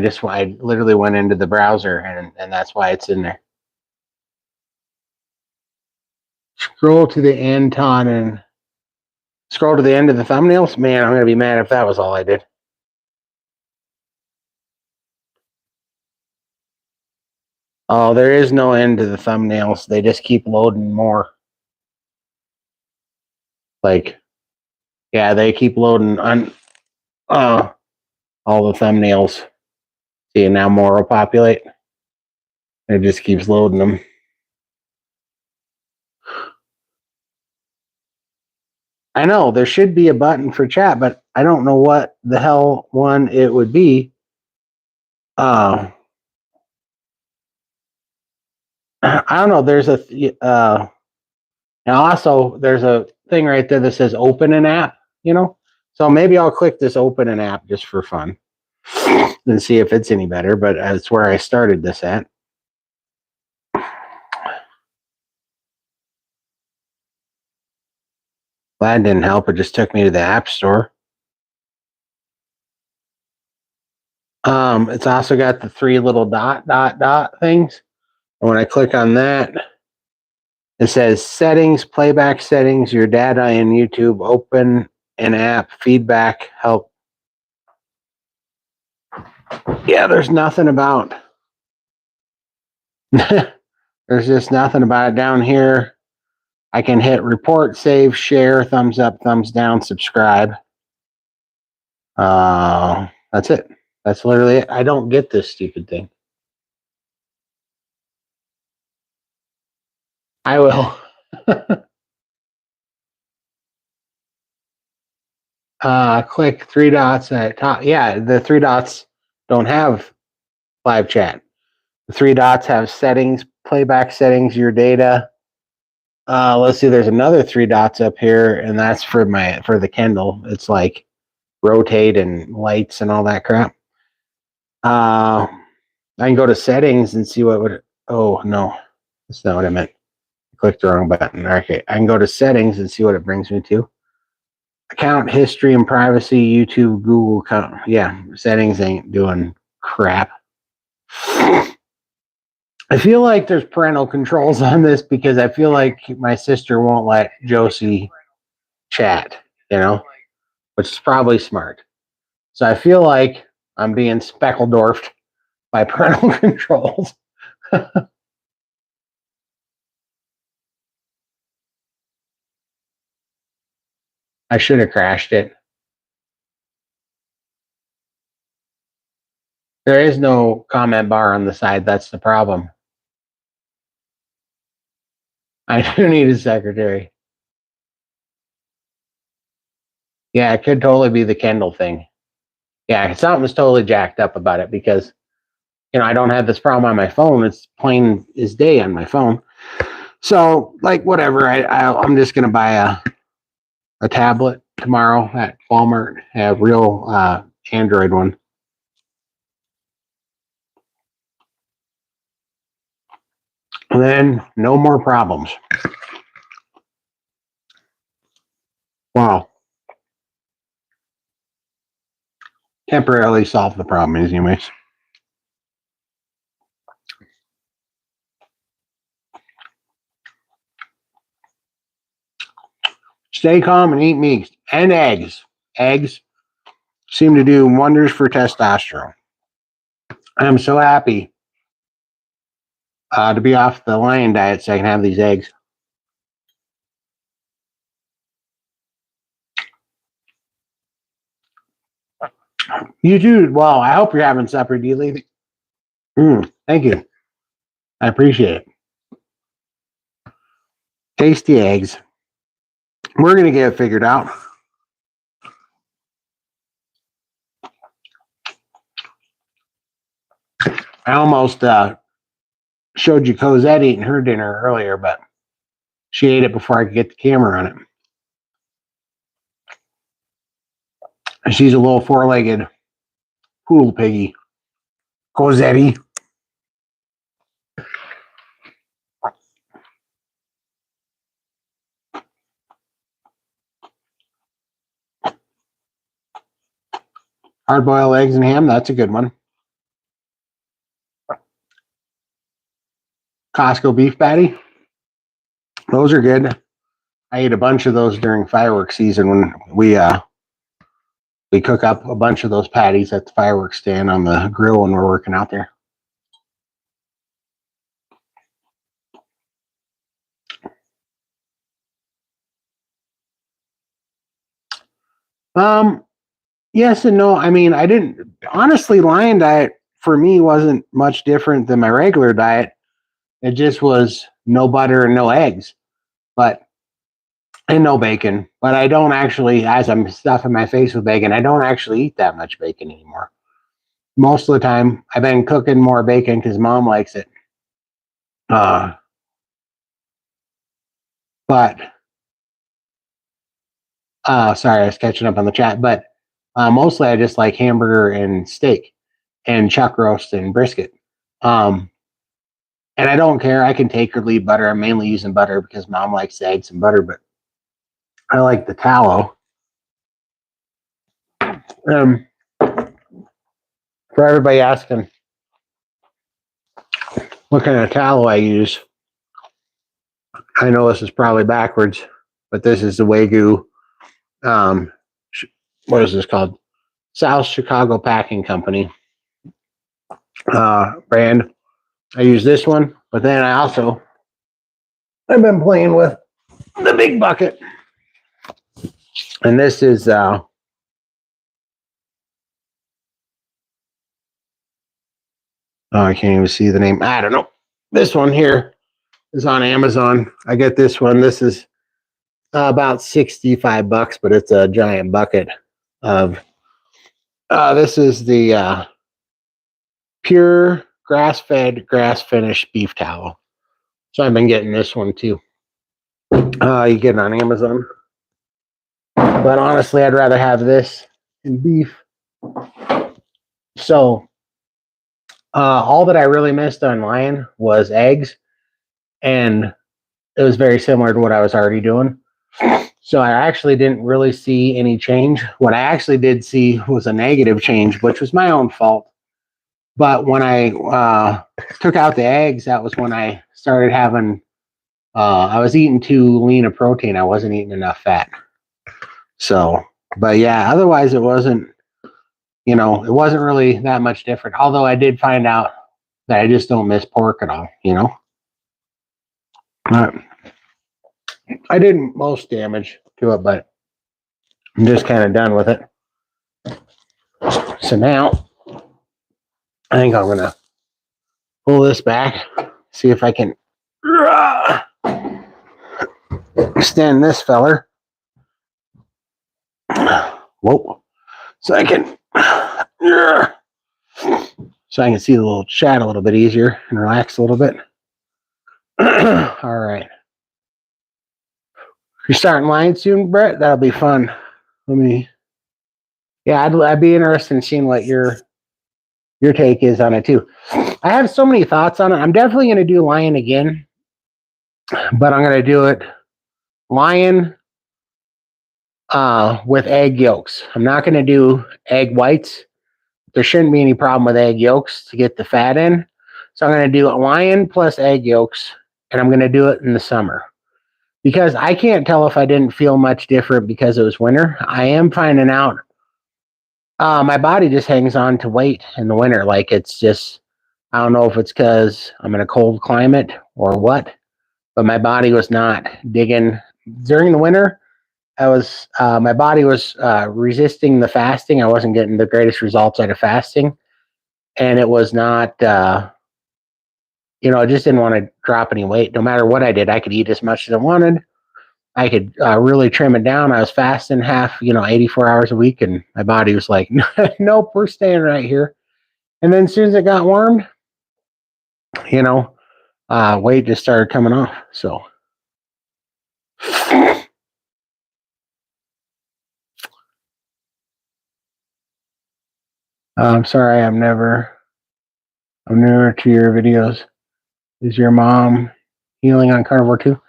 literally went into the browser and that's why it's in there. Scroll to the end, Todd, and scroll to the end of the thumbnails. Man, I'm gonna be mad if that was all I did. Oh, there is no end to the thumbnails. They just keep loading more. Like, yeah, they keep loading on all the thumbnails. See, now more will populate. It just keeps loading them. I know there should be a button for chat, but I don't know what the hell one it would be. I don't know. There's a now also there's a thing right there that says open an app, so maybe I'll click this open an app just for fun and see if it's any better, but that's where I started this at. That didn't help. It just took me to the app store. It's also got the 3 little dot things, and when I click on that, it says settings, playback settings, your data in YouTube, open an app, feedback, help. Yeah, there's nothing about. There's just nothing about it down here. I can hit report, save, share, thumbs up, thumbs down, subscribe. That's it. That's literally it. I don't get this stupid thing. I will. Click 3 dots at top. Yeah, the 3 dots don't have live chat. The 3 dots have settings, playback settings, your data. Let's see. There's another 3 dots up here, and that's for the Kindle. It's like rotate and lights and all that crap. I can go to settings and see what would. Oh no, that's not what I meant. I clicked the wrong button. Okay, I can go to settings and see what it brings me to. Account history and privacy, YouTube, Google. Yeah, settings ain't doing crap. I feel like there's parental controls on this because I feel like my sister won't let Josie chat, which is probably smart. So I feel like I'm being speckledorfed by parental controls. I should have crashed it. There is no comment bar on the side. That's the problem. I do need a secretary. Yeah, it could totally be the Kindle thing. Yeah, something's totally jacked up about it because, I don't have this problem on my phone. It's plain as day on my phone. So, like, whatever. I'm just going to buy a tablet tomorrow at Walmart, a real Android one. And then no more problems. Wow. Temporarily solve the problem, anyways. Stay calm and eat meat and eggs. Eggs seem to do wonders for testosterone. I am so happy to be off the lion diet so I can have these eggs. You too. Well, I hope you're having supper, Dealey. Thank you. I appreciate it. Tasty eggs. We're going to get it figured out. I almost showed you Cosette eating her dinner earlier, but she ate it before I could get the camera on it. And she's a little four-legged poodle piggy. Cosette. Hard-boiled eggs and ham, that's a good one. Costco beef patty. Those are good. I ate a bunch of those during fireworks season when we cook up a bunch of those patties at the fireworks stand on the grill when we're working out there. Yes and no. I mean, I didn't honestly, lion diet for me wasn't much different than my regular diet. It just was no butter and no eggs, and no bacon. But I don't actually, as I'm stuffing my face with bacon, I don't actually eat that much bacon anymore. Most of the time, I've been cooking more bacon because Mom likes it. But sorry, I was catching up on the chat. But mostly, I just like hamburger and steak, and chuck roast and brisket. And I don't care. I can take or leave butter. I'm mainly using butter because Mom likes to add some butter, but I like the tallow. For everybody asking what kind of tallow I use, I know this is probably backwards, but this is the Wagyu. What is this called? South Chicago Packing Company brand. I use this one, but then I've been playing with the big bucket, and this is oh, I can't even see the name. I don't know. This one here is on Amazon. I get this one. This is about $65, but it's a giant bucket of. This is the pure grass-fed, grass-finished beef tallow. So I've been getting this one too. You get it on Amazon. But honestly, I'd rather have this than beef. So all that I really missed on lion was eggs, and it was very similar to what I was already doing. So I actually didn't really see any change. What I actually did see was a negative change, which was my own fault. But when I took out the eggs, that was when I started having, I was eating too lean a protein. I wasn't eating enough fat. So, but yeah, otherwise it wasn't, it wasn't really that much different. Although I did find out that I just don't miss pork at all, I did most damage to it, but I'm just kind of done with it. So now I think I'm going to pull this back, see if I can extend this feller. Whoa. So I can see the little chat a little bit easier and relax a little bit. All right. You're starting line soon, Brett? That'll be fun. I'd be interested in seeing what your take is on it too. I have so many thoughts on it. I'm definitely going to do lion again, but I'm going to do it lion with egg yolks. I'm not going to do egg whites. There shouldn't be any problem with egg yolks to get the fat in. So I'm going to do a lion plus egg yolks, and I'm going to do it in the summer. Because I can't tell if I didn't feel much different because it was winter. I am finding out my body just hangs on to weight in the winter. Like it's just, I don't know if it's because I'm in a cold climate or what, but my body was not digging. During the winter, my body was resisting the fasting. I wasn't getting the greatest results out of fasting. And it was not, I just didn't want to drop any weight. No matter what I did, I could eat as much as I wanted. I could really trim it down. I was fasting 84 hours a week, and my body was like, nope, we're staying right here. And then as soon as it got warm, weight just started coming off. So I'm sorry, I'm newer to your videos. Is your mom healing on carnivore too?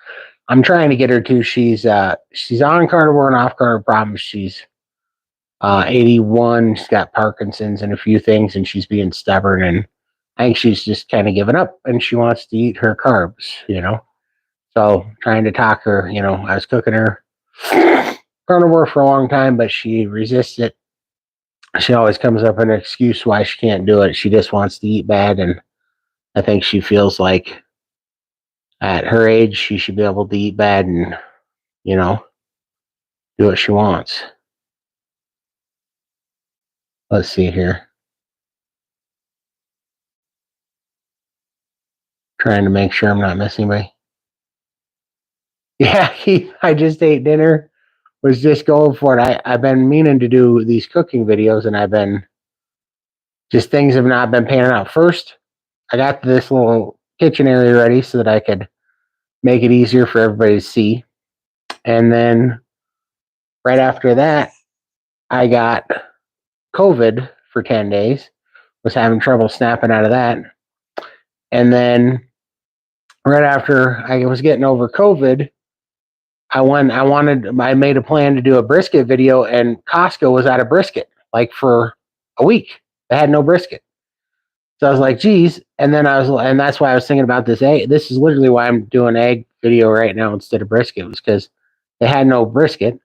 I'm trying to get her to. She's on carnivore and off carnivore problems. She's 81. She's got Parkinson's and a few things, and she's being stubborn. And I think she's just kind of given up, and she wants to eat her carbs. So trying to talk her. I was cooking her carnivore for a long time, but she resists it. She always comes up with an excuse why she can't do it. She just wants to eat bad, and I think she feels like at her age she should be able to eat bad and do what she wants. Let's see here. Trying to make sure I'm not missing anybody. Yeah, I just ate dinner. Was just going for it. I've been meaning to do these cooking videos, and I've been just things have not been panning out. First, I got this little kitchen area ready so that I could make it easier for everybody to see. And then right after that, I got COVID for 10 days. Was having trouble snapping out of that. And then right after I was getting over COVID, I made a plan to do a brisket video, and Costco was out of brisket like for a week. They had no brisket. So I was like, geez. And that's why I was thinking about this egg. This is literally why I'm doing egg video right now instead of brisket, was because they had no brisket.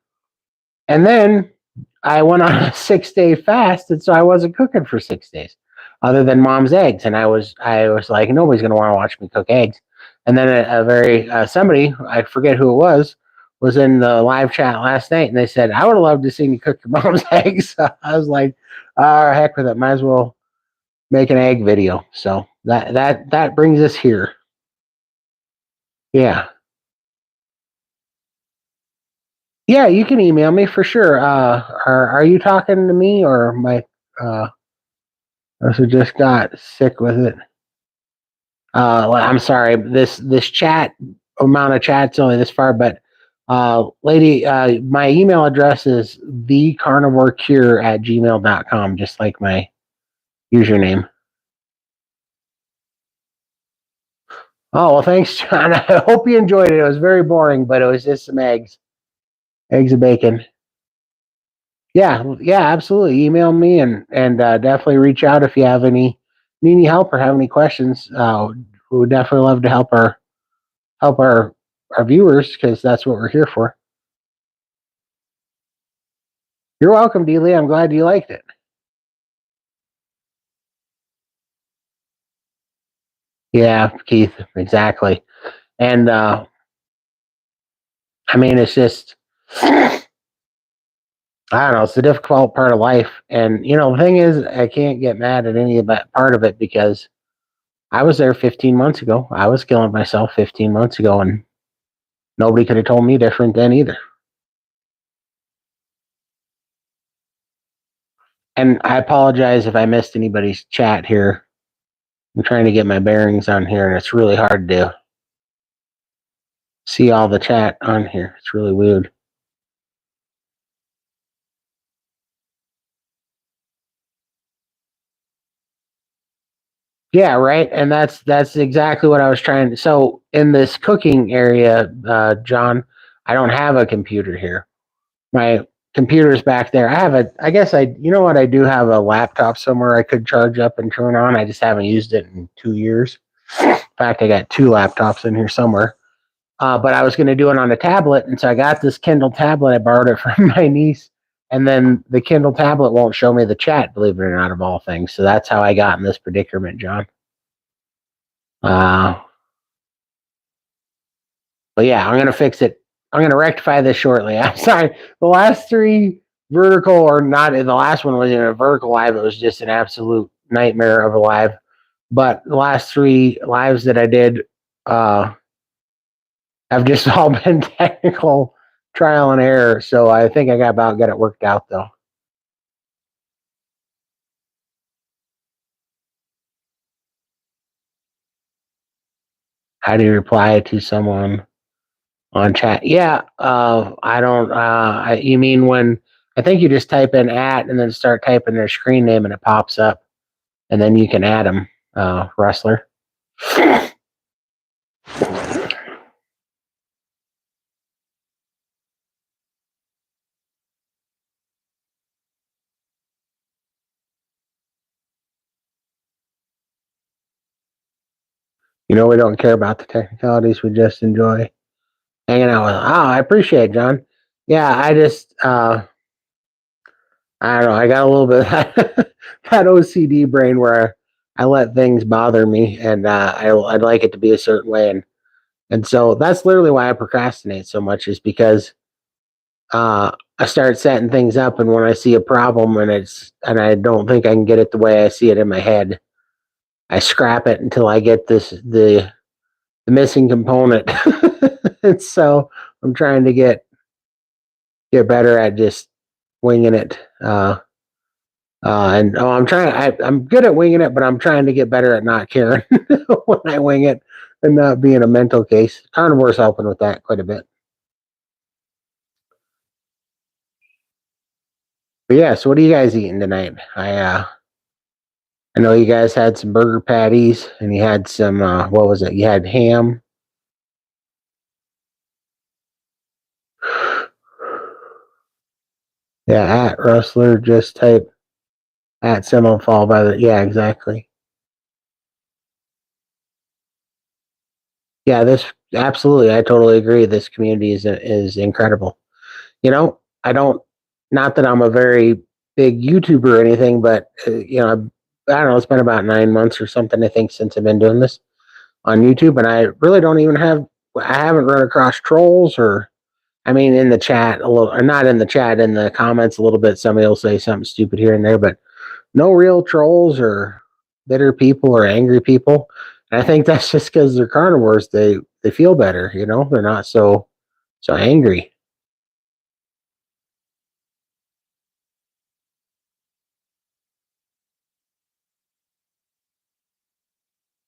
And then I went on a 6-day fast, and so I wasn't cooking for 6 days, other than mom's eggs. And I was like, nobody's gonna want to watch me cook eggs. And then somebody, I forget who it was in the live chat last night, and they said, I would have loved to see you cook your mom's eggs. So I was like, oh, heck with it, might as well make an egg video. So that brings us here. Yeah. Yeah, you can email me for sure. Are you talking to me or my also just got sick with it? I'm sorry. This chat amount of chat's only this far, but lady, my email address is thecarnivorecure@gmail.com, just like my username. Oh well, thanks, John. I hope you enjoyed it. It was very boring, but it was just some eggs and bacon. Yeah, absolutely. Email me and definitely reach out if you have need any help or have any questions. We would definitely love to help our viewers, because that's what we're here for. You're welcome, Dealey. I'm glad you liked it. Yeah, Keith, exactly. And I mean, it's just I don't know. It's a difficult part of life, and the thing is, I can't get mad at any of that part of it, because I was there 15 months ago. I was killing myself 15 months ago, and nobody could have told me different then either. And I apologize if I missed anybody's chat here. I'm trying to get my bearings on here, and it's really hard to see all the chat on here. It's really weird. Yeah, right. And that's exactly what I was trying to. So in this cooking area, John, I don't have a computer here. My computer's back there. I guess you know what? I do have a laptop somewhere I could charge up and turn on. I just haven't used it in 2 years. In fact, I got 2 laptops in here somewhere. But I was going to do it on a tablet, and so I got this Kindle tablet. I borrowed it from my niece, and then the Kindle tablet won't show me the chat, believe it or not, of all things. So that's how I got in this predicament, John. But yeah, I'm going to fix it. I'm going to rectify this shortly. I'm sorry. The last 3 vertical, or not, the last one wasn't a vertical live. It was just an absolute nightmare of a live. But the last 3 lives that I did have just all been technical trial and error. So I think I got it worked out, though. How do you reply to someone on chat? Yeah, I don't. You mean when I think you just type in at and then start typing their screen name and it pops up, and then you can add them, wrestler. You know, we don't care about the technicalities. We just enjoy hanging out with them. Oh, I appreciate it, John. Yeah, I just, I don't know. I got a little bit of that OCD brain where I let things bother me, and I'd like it to be a certain way, and so that's literally why I procrastinate so much is because I start setting things up, and when I see a problem and I don't think I can get it the way I see it in my head, I scrap it until I get the missing component. And so I'm trying to get better at just winging it. I'm good at winging it, but I'm trying to get better at not caring when I wing it and not being a mental case. Carnivore's helping with that quite a bit. But yeah, so what are you guys eating tonight? I know you guys had some burger patties and you had some what was it? You had ham. Yeah, at Rustler, just type at symbol followed by the yeah, exactly. Yeah, this absolutely. I totally agree. This community is incredible. You know, I don't. Not that I'm a very big YouTuber or anything, but I don't know. It's been about 9 months or something. I think since I've been doing this on YouTube, and I really don't even have. I haven't run across trolls or. I mean, in the chat a little, or not in the chat, in the comments a little bit. Somebody will say something stupid here and there, but no real trolls or bitter people or angry people. And I think that's just because they're carnivores. They feel better, you know. They're not so angry.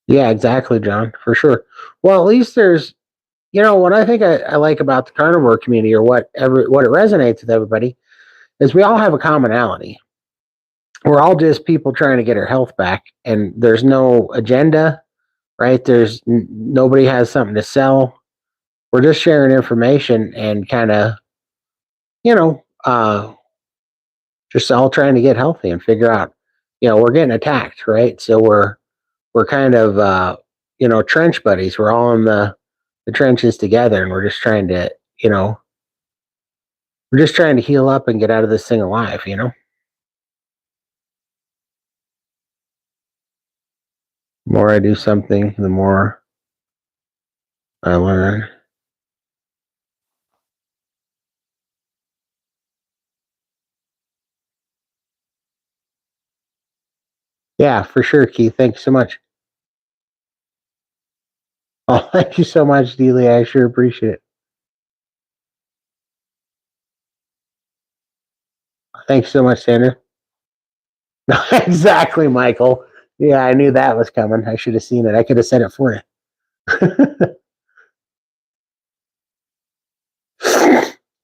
Yeah, exactly, John, for sure. Well, at least there's, what I think I like about the carnivore community, or what it resonates with everybody, is we all have a commonality. We're all just people trying to get our health back, and there's no agenda, right? Nobody has something to sell. We're just sharing information and kind of, you know, just all trying to get healthy and figure out, we're getting attacked, right? So we're kind of, trench buddies. We're all in the trenches together, and we're just trying to heal up and get out of this thing alive, you know? The more I do something, the more I learn. Yeah, for sure, Keith. Thanks so much. Oh, thank you so much, Dealey. I sure appreciate it. Thanks so much, Sandra. Exactly, Michael. Yeah, I knew that was coming. I should have seen it. I could have said it for you.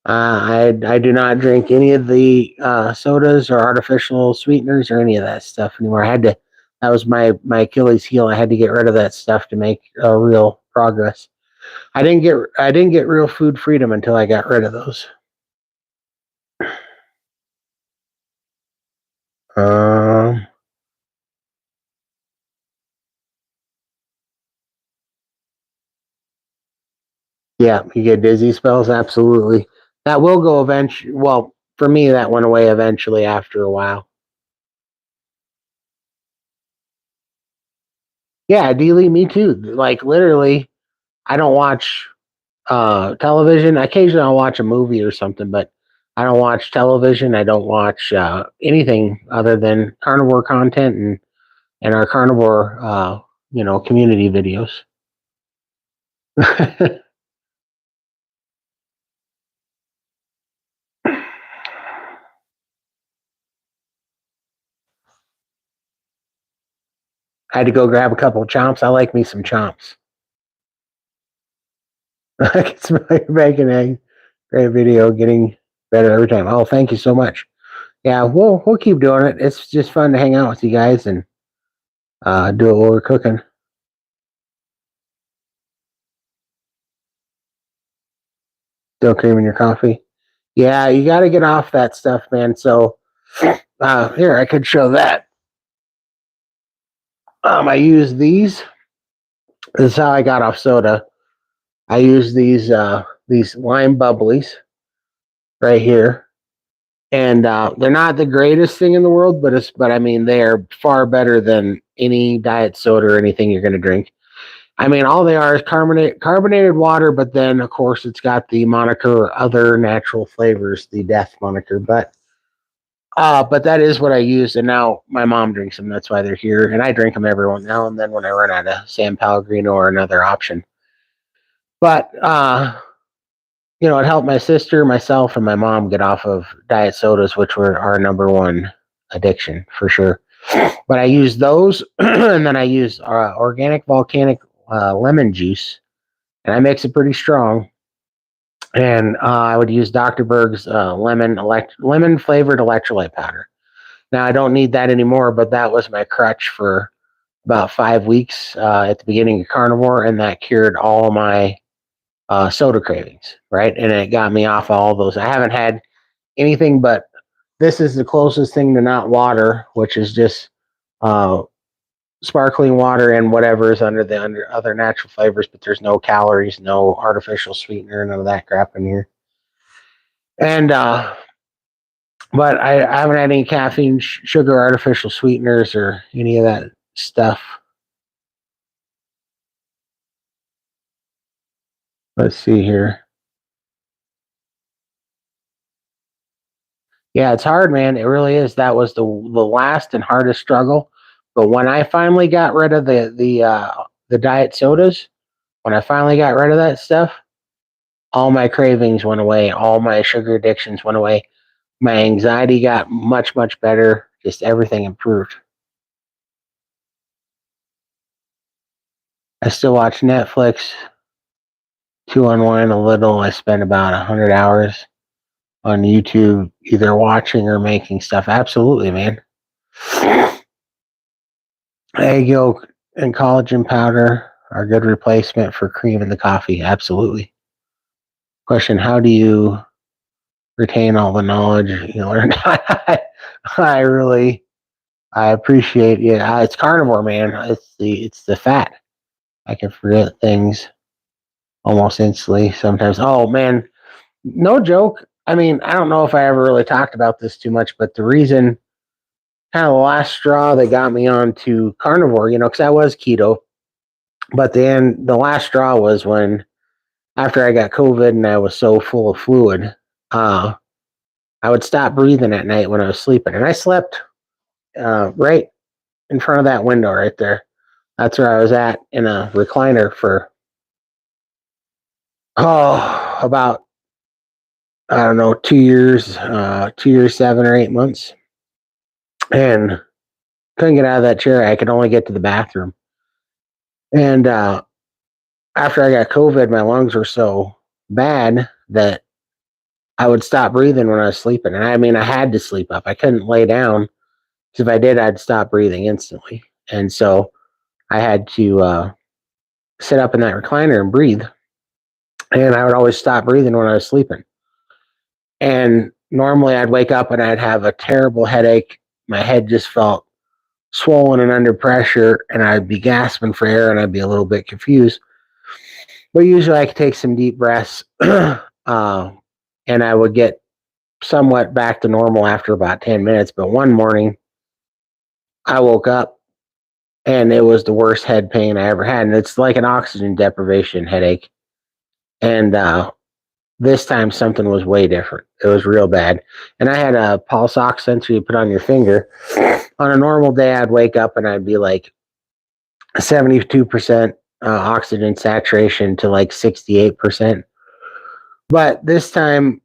I do not drink any of the sodas or artificial sweeteners or any of that stuff anymore. I had to. That was my Achilles heel. I had to get rid of that stuff to make real progress. I didn't get real food freedom until I got rid of those. Um, yeah, you get dizzy spells. Absolutely, that will go eventually. Well, for me, that went away eventually after a while. Yeah, ideally, me too. Like literally, I don't watch television. Occasionally, I'll watch a movie or something, but I don't watch television. I don't watch anything other than carnivore content and our carnivore, community videos. I had to go grab a couple of chomps. I like me some chomps. I can smell your bacon egg. Great video, getting better every time. Oh, thank you so much. Yeah, we'll keep doing it. It's just fun to hang out with you guys and do it while we're cooking. Still cream in your coffee? Yeah, you got to get off that stuff, man. So here, I could show that. I use these. This is how I got off soda. I use these lime bubblies right here, and they're not the greatest thing in the world, but I mean they are far better than any diet soda or anything you're going to drink. I mean, all they are is carbonated water, but then of course it's got the moniker other natural flavors, the death moniker. But that is what I use, and now my mom drinks them. That's why they're here, and I drink them every now and then when I run out of San Pellegrino or another option. But it helped my sister, myself, and my mom get off of diet sodas, which were our number one addiction for sure. But I use those, and then I use organic volcanic lemon juice, and I mix it pretty strong. And I would use Dr. Berg's lemon flavored electrolyte powder. Now I don't need that anymore, but that was my crutch for about 5 weeks at the beginning of Carnivore, and that cured all my soda cravings, right? And it got me off all those. I haven't had anything but this is the closest thing to not water, which is just uh, sparkling water and whatever is under other natural flavors, but there's no calories, no artificial sweetener, none of that crap in here. And but I haven't had any caffeine, sugar, artificial sweeteners, or any of that stuff. Let's see here. Yeah, it's hard, man. It really is. That was the last and hardest struggle. But when I finally got rid of the diet sodas, when I finally got rid of that stuff, all my cravings went away. All my sugar addictions went away. My anxiety got much, much better. Just everything improved. I still watch Netflix to unwind a little. I spend about 100 hours on YouTube, either watching or making stuff. Absolutely, man. Egg yolk and collagen powder are a good replacement for cream in the coffee. Absolutely. Question: how do you retain all the knowledge you learned? I appreciate it. It's carnivore, man. It's the fat. I can forget things almost instantly sometimes. Oh man, no joke. I mean, I don't know if I ever really talked about this too much, but the reason, kind of the last straw that got me onto carnivore, because I was keto, but then the last straw was when after I got COVID and I was so full of fluid, uh, I would stop breathing at night when I was sleeping, and I slept right in front of that window right there. That's where I was at in a recliner for about I don't know 2 years, 2 years 7 or 8 months, and couldn't get out of that chair. I could only get to the bathroom, and after I got COVID, my lungs were so bad that I would stop breathing when I was sleeping. And I mean, I had to sleep up. I couldn't lay down because if I did, I'd stop breathing instantly. And so I had to sit up in that recliner and breathe. And I would always stop breathing when I was sleeping. And normally I'd wake up and I'd have a terrible headache. My head just felt swollen and under pressure, and I'd be gasping for air and I'd be a little bit confused. But usually I could take some deep breaths and I would get somewhat back to normal after about 10 minutes. But one morning I woke up and it was the worst head pain I ever had. And it's like an oxygen deprivation headache. And this time something was way different. It was real bad. And I had a pulse ox sensor you put on your finger. On a normal day, I'd wake up and I'd be like 72% oxygen saturation to like 68%. But this time,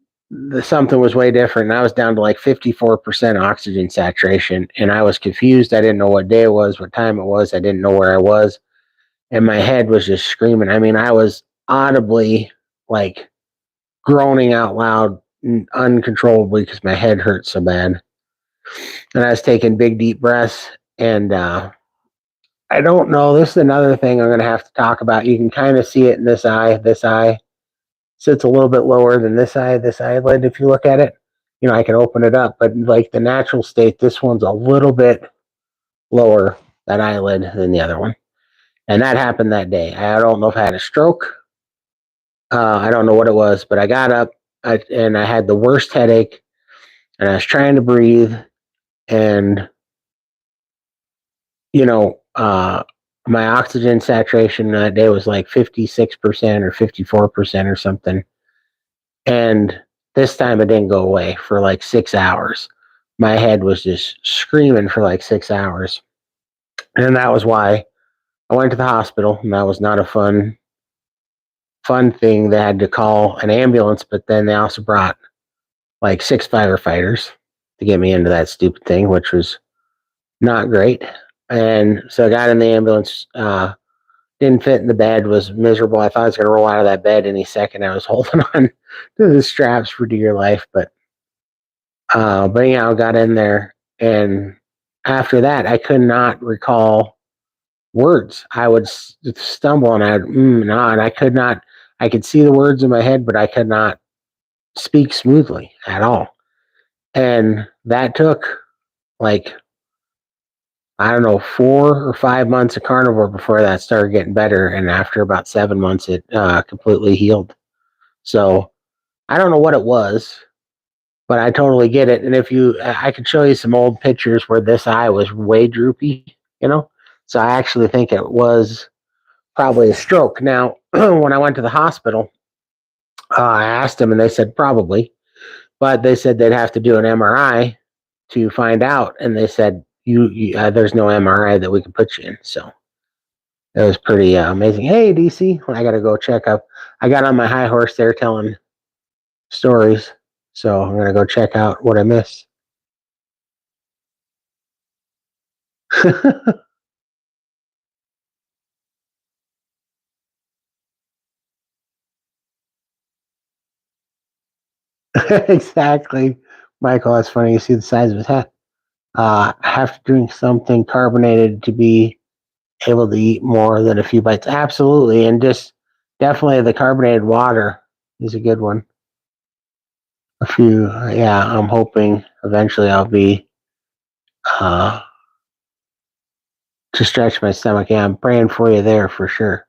something was way different. And I was down to like 54% oxygen saturation. And I was confused. I didn't know what day it was, what time it was. I didn't know where I was. And my head was just screaming. I mean, I was audibly like groaning out loud uncontrollably because my head hurt so bad. And I was taking big, deep breaths. And I don't know. This is another thing I'm going to have to talk about. You can kind of see it in this eye. This eye sits a little bit lower than this eyelid, if you look at it. You know, I can open it up, but like the natural state, this one's a little bit lower, that eyelid, than the other one. And that happened that day. I don't know if I had a stroke. I don't know what it was, but I got up and I had the worst headache and I was trying to breathe. And, you know, my oxygen saturation that day was like 56% or 54% or something. And this time it didn't go away for like 6 hours. My head was just screaming for like 6 hours. And that was why I went to the hospital, and that was not a fun thing. They had to call an ambulance, but then they also brought like 6 firefighters to get me into that stupid thing, which was not great. And so I got in the ambulance, didn't fit in the bed, was miserable. I thought I was going to roll out of that bed any second. I was holding on to the straps for dear life, but yeah, I got in there, and after that, I could not recall words. I would stumble, and I'd no, and I could not. I could see the words in my head, but I could not speak smoothly at all. And that took like, I don't know, 4 or 5 months of carnivore before that started getting better. And after about 7 months, it completely healed. So I don't know what it was, but I totally get it. And if you, I could show you some old pictures where this eye was way droopy, you know? So I actually think it was probably a stroke. Now, when I went to the hospital, I asked them and they said probably, but they said they'd have to do an MRI to find out. And they said, there's no MRI that we can put you in. So it was pretty amazing. Hey, DC, I got to go check up. I got on my high horse there telling stories. So I'm going to go check out what I missed. Exactly. Michael, that's funny. You see the size of his hat. I have to drink something carbonated to be able to eat more than a few bites. Absolutely. And just definitely the carbonated water is a good one. Yeah, I'm hoping eventually I'll be uh, to stretch my stomach. Yeah, I'm praying for you there for sure.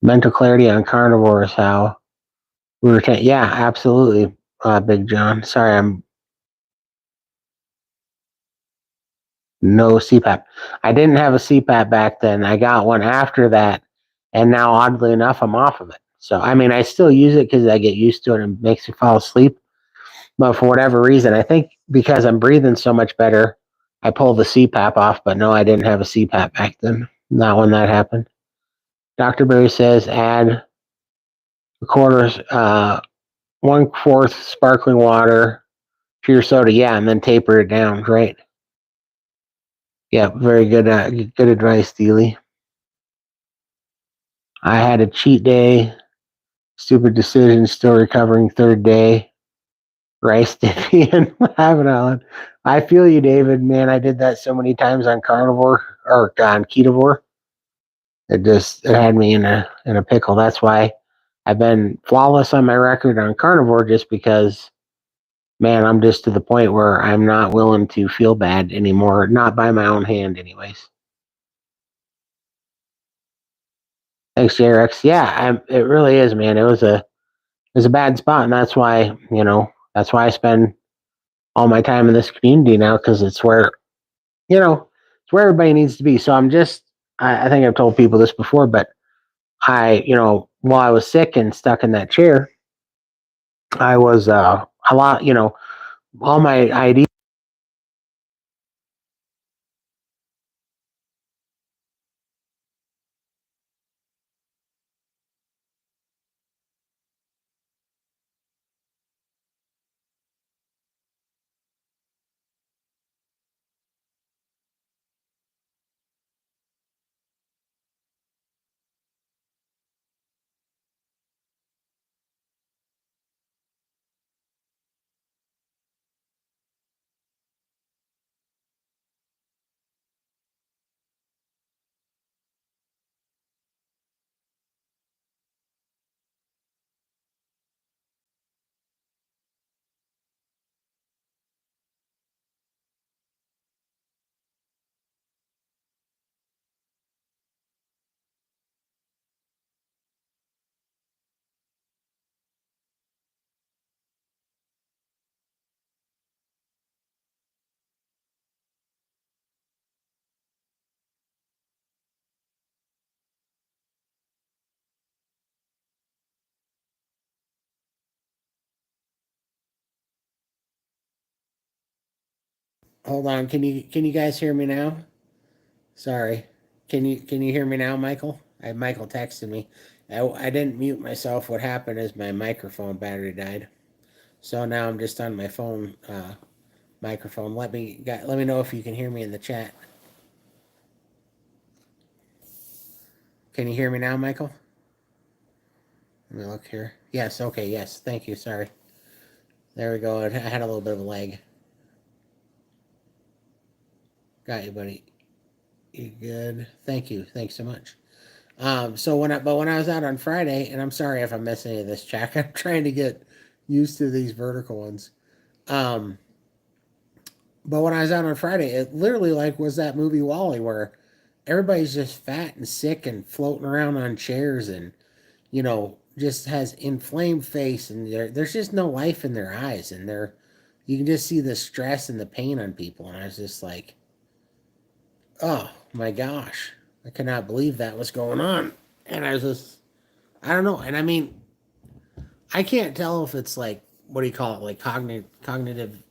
Mental clarity on carnivore is how we retain. Yeah, absolutely, Big John. Sorry, I'm no CPAP. I didn't have a CPAP back then. I got one after that, and now oddly enough, I'm off of it. So I mean, I still use it because I get used to it and it makes me fall asleep. But for whatever reason, I think because I'm breathing so much better, I pulled the CPAP off. But no, I didn't have a CPAP back then. Not when that happened. Dr. Berry says add a quarter, 1/4 sparkling water, pure soda. Yeah, and then taper it down. Great. Yeah, very good. Good advice, Dealey. I had a cheat day. Stupid decision. Still recovering. Third day. Rice dippy and watermelon. I feel you, David. Man, I did that so many times on carnivore or on ketovore. It had me in a pickle. That's why I've been flawless on my record on carnivore, just because, man, I'm just to the point where I'm not willing to feel bad anymore. Not by my own hand, anyways. Thanks, JRX. Yeah, it really is, man. It was a bad spot, and that's why I spend all my time in this community now, because it's where everybody needs to be. So I think I've told people this before, but while I was sick and stuck in that chair, I was a lot, all my ideas. Hold on. Can you guys hear me now? Sorry. Can you hear me now, Michael? Michael texted me. I didn't mute myself. What happened is my microphone battery died. So now I'm just on my phone microphone. Let me know if you can hear me in the chat. Can you hear me now, Michael? Let me look here. Yes, okay, yes. Thank you. Sorry. There we go. I had a little bit of a lag. Got you, buddy. You good? Thank you. Thanks so much. When I was out on Friday, and I'm sorry if I missed any of this, Jack. I'm trying to get used to these vertical ones. Um, but when I was out on Friday, it literally like was that movie Wally where everybody's just fat and sick and floating around on chairs and just has inflamed face and there's just no life in their eyes and you can just see the stress and the pain on people and I was just like, oh my gosh, I cannot believe that was going on. And I was just, I don't know. And I mean, I can't tell if it's like, what do you call it? Like cognitive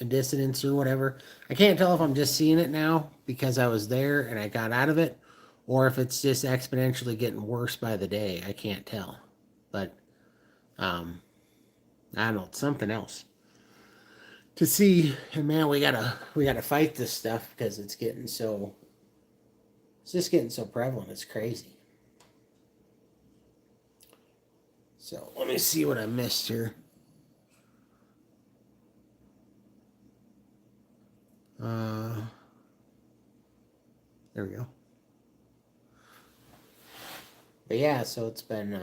dissonance or whatever. I can't tell if I'm just seeing it now because I was there and I got out of it or if it's just exponentially getting worse by the day. I can't tell. But, um, I don't know, it's something else to see. And man, we gotta fight this stuff because it's just getting so prevalent. It's crazy. So let me see what I missed here. Uh, there we go. But yeah, so it's been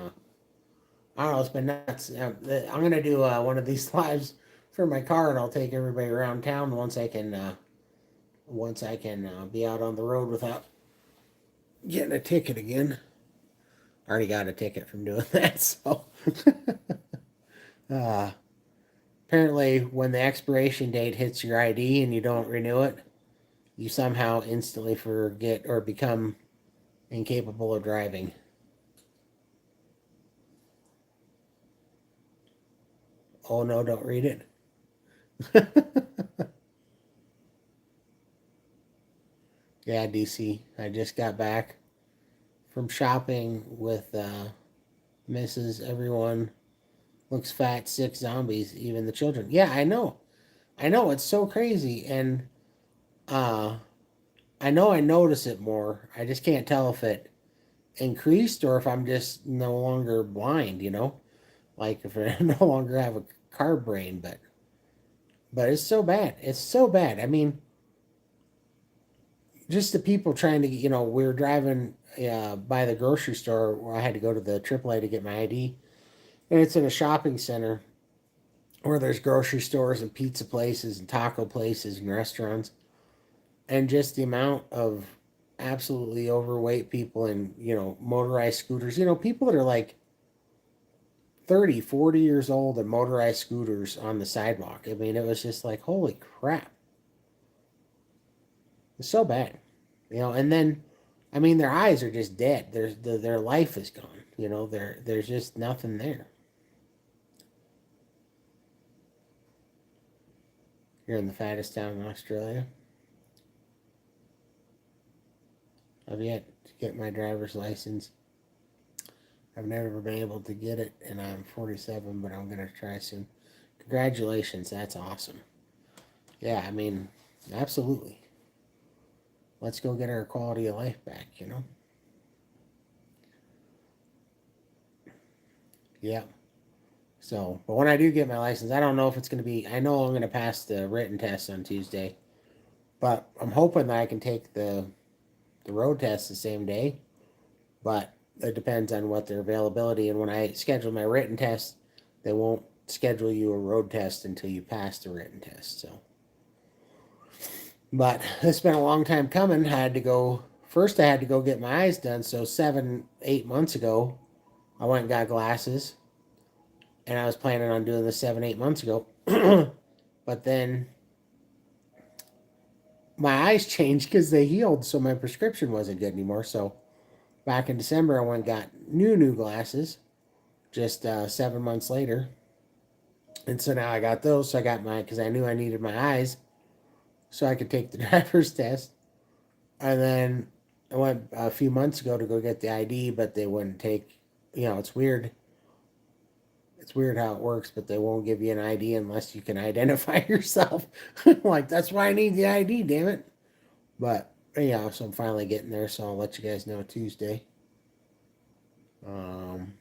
I don't know, it's been nuts. I'm gonna do one of these lives for my car, and I'll take everybody around town once I can be out on the road without getting a ticket again. I already got a ticket from doing that, so uh, apparently when the expiration date hits your ID and you don't renew it, you somehow instantly forget or become incapable of driving. Oh no, don't read it. Yeah, DC. I just got back from shopping with Mrs. Everyone looks fat, sick zombies, even the children. Yeah, I know. I know. It's so crazy. And uh, I know I notice it more. I just can't tell if it increased or if I'm just no longer blind. Like if I no longer have a car brain. But it's so bad. It's so bad. I mean, just the people trying to, we were driving by the grocery store where I had to go to the AAA to get my ID. And it's in a shopping center where there's grocery stores and pizza places and taco places and restaurants. And just the amount of absolutely overweight people and, motorized scooters, people that are like 30, 40 years old and motorized scooters on the sidewalk. I mean, it was just like, holy crap. It's so bad. And then I mean their eyes are just dead. Their life is gone. There's just nothing there. You're in the fattest town in Australia. I've yet to get my driver's license. I've never been able to get it, and I'm 47, but I'm gonna try soon. Congratulations, that's awesome. Yeah, I mean, absolutely. Let's go get our quality of life back. Yeah. So, but when I do get my license, I don't know if it's going to be, I know I'm going to pass the written test on Tuesday, but I'm hoping that I can take the road test the same day, but it depends on what their availability. And when I schedule my written test, they won't schedule you a road test until you pass the written test. So, but it's been a long time coming. First I had to go get my eyes done. So 7, 8 months ago, I went and got glasses and I was planning on doing this 7, 8 months ago. But then my eyes changed because they healed, so my prescription wasn't good anymore. So back in December, I went and got new glasses just 7 months later. And so now I got those. So I got because I knew I needed my eyes. so I could take the driver's test. And then I went a few months ago to go get the ID, but they wouldn't take. It's weird. It's weird how it works, but they won't give you an ID unless you can identify yourself. Like, that's why I need the ID, damn it. But so I'm finally getting there, so I'll let you guys know Tuesday. Um,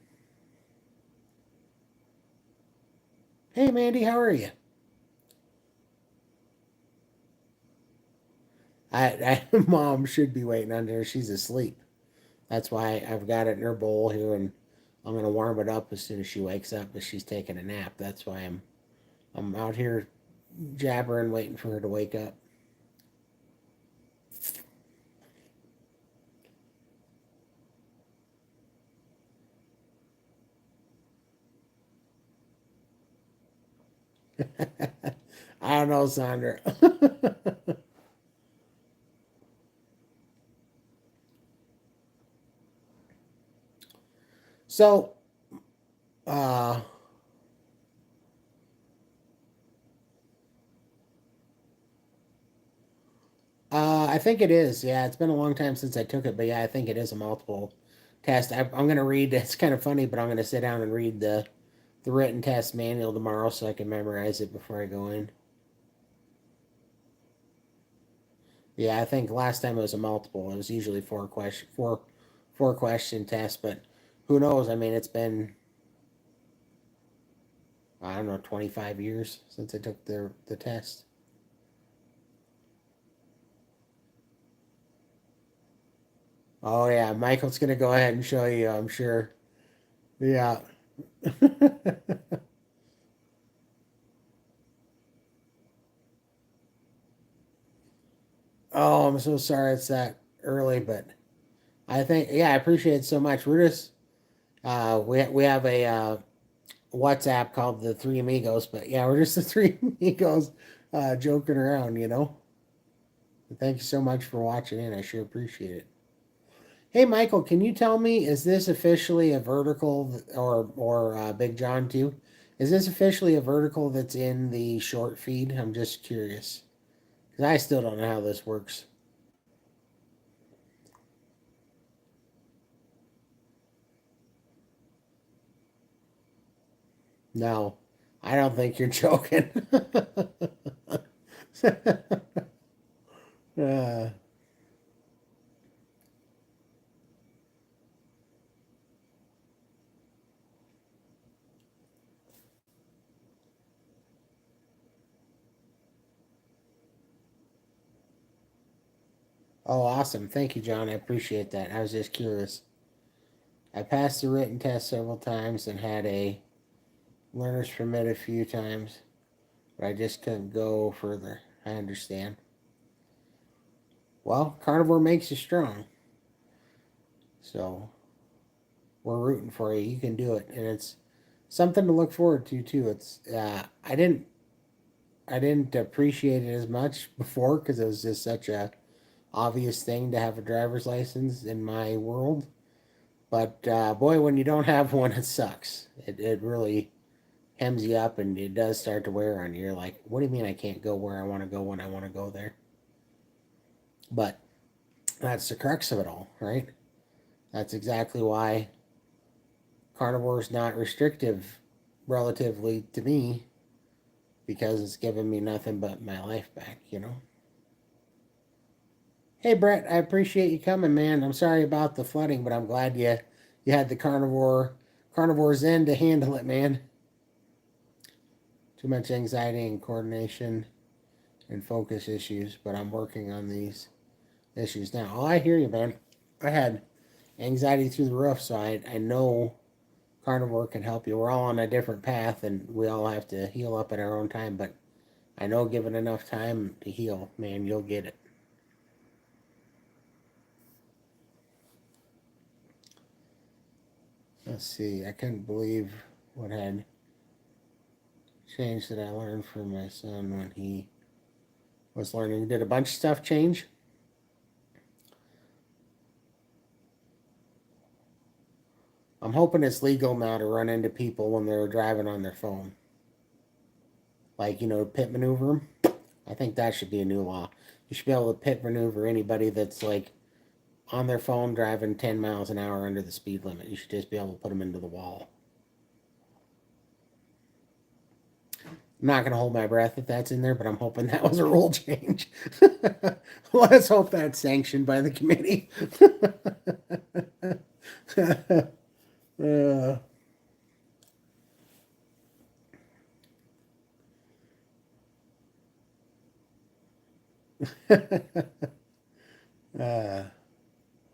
hey, Mandy, how are you? Mom should be waiting on her. She's asleep. That's why I've got it in her bowl here, and I'm gonna warm it up as soon as she wakes up. But she's taking a nap. That's why I'm out here jabbering, waiting for her to wake up. I don't know, Sandra. So, uh, I think it is. Yeah, it's been a long time since I took it, but yeah, I think it is a multiple test. I'm gonna read. It's kind of funny, but I'm gonna sit down and read the written test manual tomorrow so I can memorize it before I go in. Yeah, I think last time it was a multiple. It was usually four question test, but who knows? I mean, it's been, I don't know, 25 years since I took the test. Oh yeah, Michael's gonna go ahead and show you, I'm sure. Yeah. Oh, I'm so sorry it's that early, but I think, yeah, I appreciate it so much. We're just we have a WhatsApp called the Three Amigos, but yeah, we're just the Three Amigos joking around. Thank you so much for watching in. I sure appreciate it. Hey, Michael, can you tell me, is this officially a vertical, or Big John too? Is this officially a vertical that's in the short feed? I'm just curious because I still don't know how this works. No, I don't think you're joking. uh, oh, awesome! Thank you, John. I appreciate that. I was just curious. I passed the written test several times and had a learner's permit a few times, but I just couldn't go further. I understand. Well, carnivore makes you strong, so we're rooting for you. You can do it, and it's something to look forward to too. It's I didn't appreciate it as much before because it was just such a obvious thing to have a driver's license in my world. But boy, when you don't have one, it sucks. It really hems you up, and it does start to wear on you. You're like, what do you mean I can't go where I want to go when I want to go there? But that's the crux of it all, right? That's exactly why carnivore is not restrictive relatively to me because it's given me nothing but my life back. Hey Brett, I appreciate you coming, man. I'm sorry about the flooding, but I'm glad you had the carnivore zen to handle it, man. Too much anxiety and coordination and focus issues, but I'm working on these issues now. Oh, I hear you, man. I had anxiety through the roof, so I know carnivore can help you. We're all on a different path, and we all have to heal up at our own time. But I know, given enough time to heal, man, you'll get it. Let's see. I couldn't believe what had changed that I learned from my son when he was learning. Did a bunch of stuff change? I'm hoping it's legal now to run into people when they're driving on their phone, like pit maneuver them. I think that should be a new law. You should be able to pit maneuver anybody that's like on their phone driving 10 miles an hour under the speed limit. You should just be able to put them into the wall. I'm not going to hold my breath if that's in there, but I'm hoping that was a rule change. Let's hope that's sanctioned by the committee.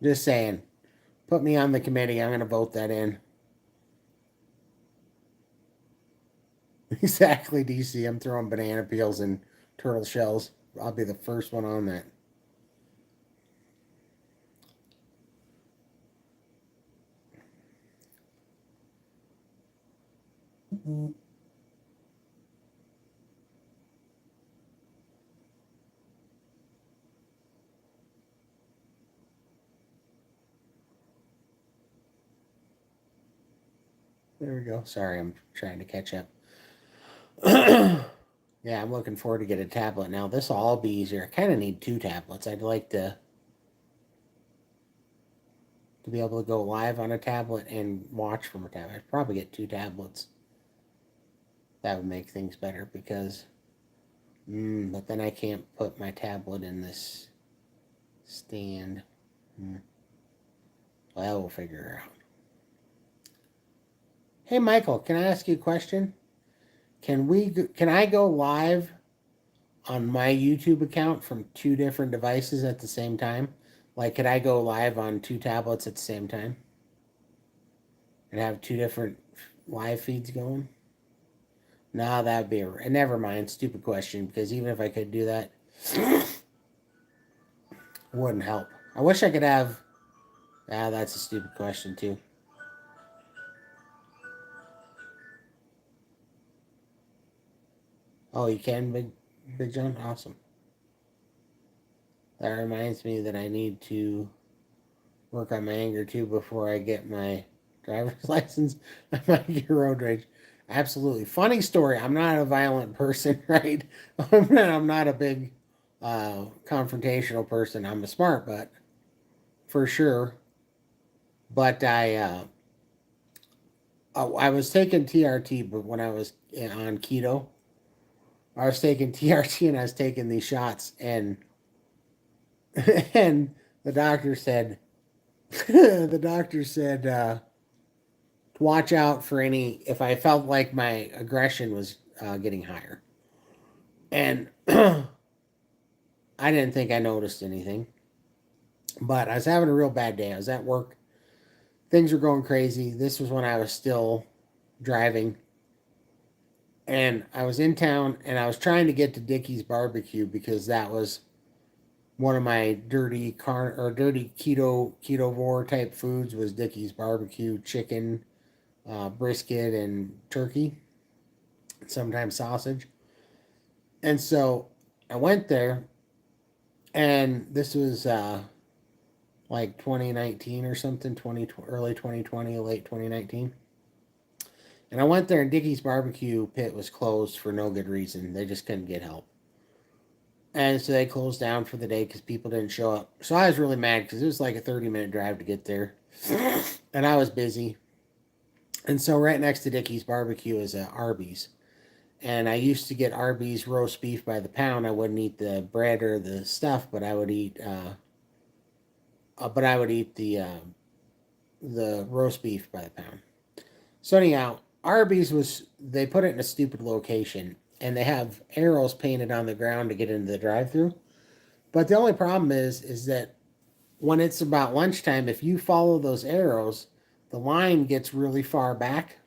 Just saying. Put me on the committee. I'm going to vote that in. Exactly, DC. I'm throwing banana peels and turtle shells. I'll be the first one on that. There we go. Sorry, I'm trying to catch up. Yeah, I'm looking forward to get a tablet now. This will all be easier. I kind of need 2 tablets. I'd like to be able to go live on a tablet and watch from a tablet. I'd probably get 2 tablets. That would make things better because, but then I can't put my tablet in this stand. Well, we'll figure it out. Hey, Michael, can I ask you a question? Can I go live on my YouTube account from 2 different devices at the same time? Like, could I go live on 2 tablets at the same time? And have 2 different live feeds going? No, that would be never mind. Stupid question, because even if I could do that, it wouldn't help. I wish I could have. That's a stupid question too. Oh, you can, Big John? Awesome. That reminds me that I need to work on my anger too before I get my driver's license. I might get road rage. Absolutely. Funny story. I'm not a violent person, right? I'm not a big confrontational person. I'm a smart butt, for sure. But I was taking TRT, but when I was on keto, I was taking TRT and I was taking these shots, and and the doctor said, to watch out for any if I felt like my aggression was getting higher, and I didn't think I noticed anything, but I was having a real bad day. I was at work, things were going crazy. This was when I was still driving. And I was in town and I was trying to get to Dickie's Barbecue because that was one of my dirty ketovore type foods was Dickie's Barbecue, chicken, brisket, and turkey, sometimes sausage. And so I went there, and this was like 2019 or something, early 2020, late 2019. And I went there, and Dickie's Barbecue Pit was closed for no good reason. They just couldn't get help. And so they closed down for the day because people didn't show up. So I was really mad because it was like a 30-minute drive to get there. And I was busy. And so right next to Dickie's Barbecue is Arby's. And I used to get Arby's roast beef by the pound. I wouldn't eat the bread or the stuff, but I would eat the roast beef by the pound. So anyhow, Arby's they put it in a stupid location, and they have arrows painted on the ground to get into the drive-thru. But the only problem is that when it's about lunchtime, if you follow those arrows, the line gets really far back.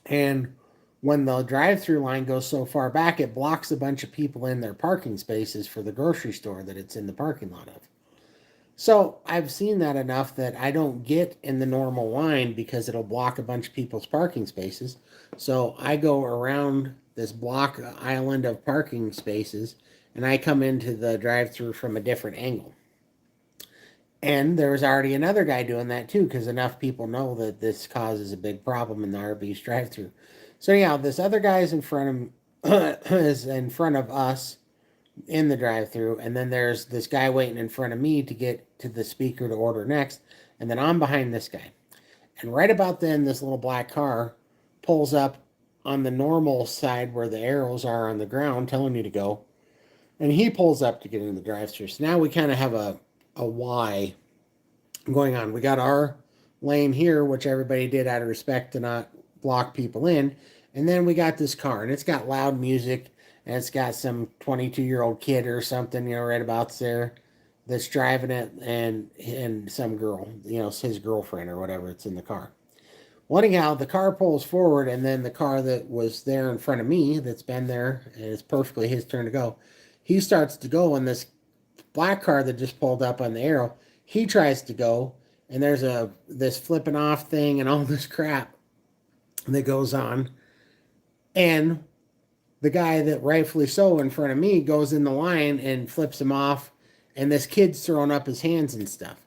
And when the drive-thru line goes so far back, it blocks a bunch of people in their parking spaces for the grocery store that it's in the parking lot of. So I've seen that enough that I don't get in the normal line because it'll block a bunch of people's parking spaces. So I go around this block island of parking spaces, and I come into the drive-thru from a different angle. And there was already another guy doing that too, because enough people know that this causes a big problem in the Arby's drive-thru. So yeah, this other guy is in front of us, in the drive-through, and then there's this guy waiting in front of me to get to the speaker to order next, and then I'm behind this guy. And right about then, this little black car pulls up on the normal side where the arrows are on the ground telling you to go, and he pulls up to get in the drive-through. So now we kind of have a Y going on. We got our lane here, which everybody did out of respect to not block people in. And then we got this car, and it's got loud music, and it's got some 22-year-old kid or something, right about there that's driving it, and some girl, his girlfriend or whatever, it's in the car. Well, anyhow, the car pulls forward, and then the car that was there in front of me, that's been there, and it's perfectly his turn to go, he starts to go, and this black car that just pulled up on the arrow, he tries to go, and there's this flipping off thing and all this crap that goes on. And the guy that rightfully so in front of me goes in the line and flips him off, and this kid's throwing up his hands and stuff.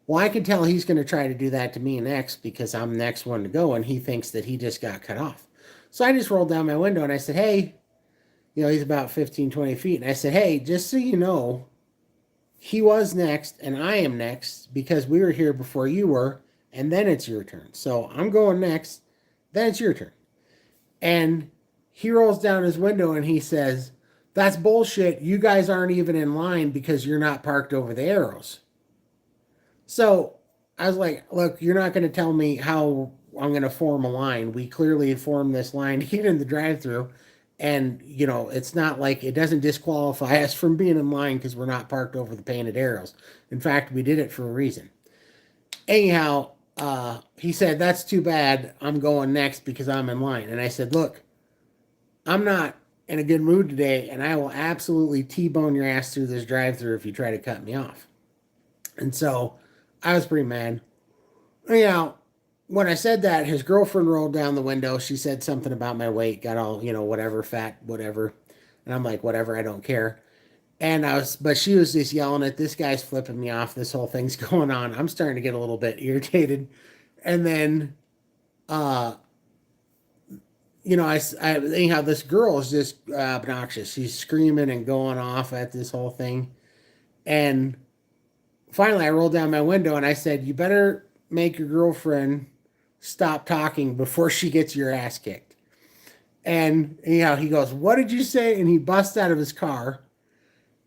Well, I can tell he's going to try to do that to me next because I'm the next one to go, and he thinks that he just got cut off. So I just rolled down my window and I said, hey, he's about 15, 20 feet. And I said, hey, just so you know, he was next and I am next because we were here before you were, and then it's your turn. So I'm going next, then it's your turn. And he rolls down his window and he says, that's bullshit. You guys aren't even in line because you're not parked over the arrows. So I was like, look, you're not going to tell me how I'm going to form a line. We clearly formed this line here in the drive-through. And, it's not like it doesn't disqualify us from being in line because we're not parked over the painted arrows. In fact, we did it for a reason. Anyhow, he said, that's too bad. I'm going next because I'm in line. And I said, look, I'm not in a good mood today, and I will absolutely T-bone your ass through this drive-through if you try to cut me off. And so I was pretty mad. When I said that, his girlfriend rolled down the window. She said something about my weight, got all, whatever, fat, whatever. And I'm like, whatever, I don't care. But she was just yelling at this guy's flipping me off. This whole thing's going on. I'm starting to get a little bit irritated. And then, anyhow, this girl is just obnoxious. She's screaming and going off at this whole thing. And finally, I rolled down my window and I said, you better make your girlfriend stop talking before she gets your ass kicked. And he goes, what did you say? And he busts out of his car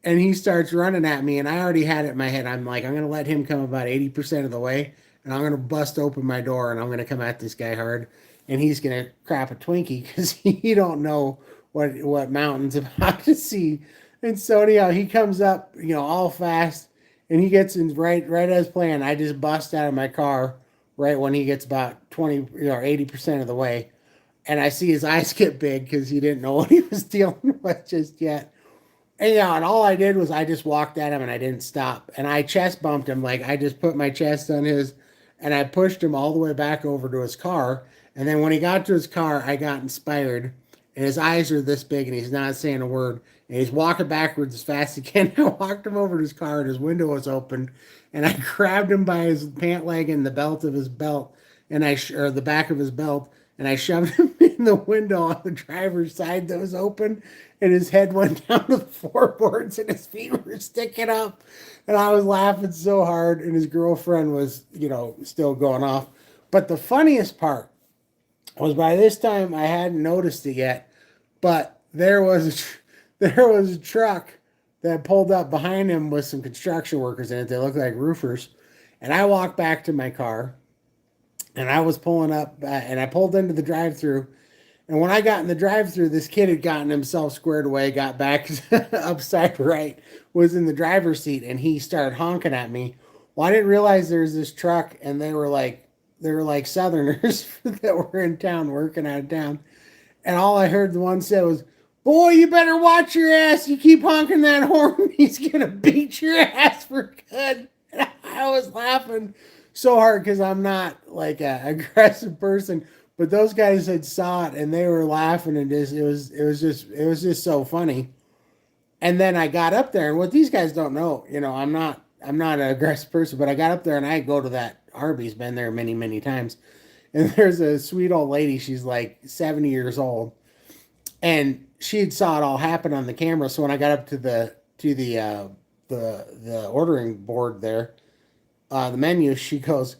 and he starts running at me. And I already had it in my head. I'm like, I'm going to let him come about 80% of the way. And I'm going to bust open my door and I'm going to come at this guy hard. And he's going to crap a Twinkie because he don't know what mountain's about to see. And so anyhow, he comes up, all fast. And he gets in right as planned. I just bust out of my car right when he gets about 20 or 80% of the way. And I see his eyes get big because he didn't know what he was dealing with just yet. And all I did was I just walked at him and I didn't stop. And I chest bumped him. Like I just put my chest on his, and I pushed him all the way back over to his car. And then when he got to his car, I got inspired. And his eyes are this big and he's not saying a word. And he's walking backwards as fast as he can. I walked him over to his car and his window was open. And I grabbed him by his pant leg and the belt of his belt, or the back of his belt. And I shoved him in the window on the driver's side that was open. And his head went down to the floorboards and his feet were sticking up. And I was laughing so hard. And his girlfriend was, still going off. But the funniest part was by this time I hadn't noticed it yet. But there was a truck that pulled up behind him with some construction workers in it. They looked like roofers. And I walked back to my car and I was pulling up and I pulled into the drive-thru. And when I got in the drive-thru, this kid had gotten himself squared away, got back upside right, was in the driver's seat, and he started honking at me. Well, I didn't realize there was this truck, and they were like Southerners that were in town, working out of town. And all I heard the one say was, boy, you better watch your ass. You keep honking that horn, he's going to beat your ass for good. And I was laughing so hard because I'm not like an aggressive person. But those guys had saw it and they were laughing and it was just so funny. And then I got up there and what these guys don't know, I'm not an aggressive person, but I got up there and I go to that Arby's, been there many, many times. And there's a sweet old lady. She's like 70 years old. and she had saw it all happen on the camera. So when I got up to the ordering board there, the menu, she goes,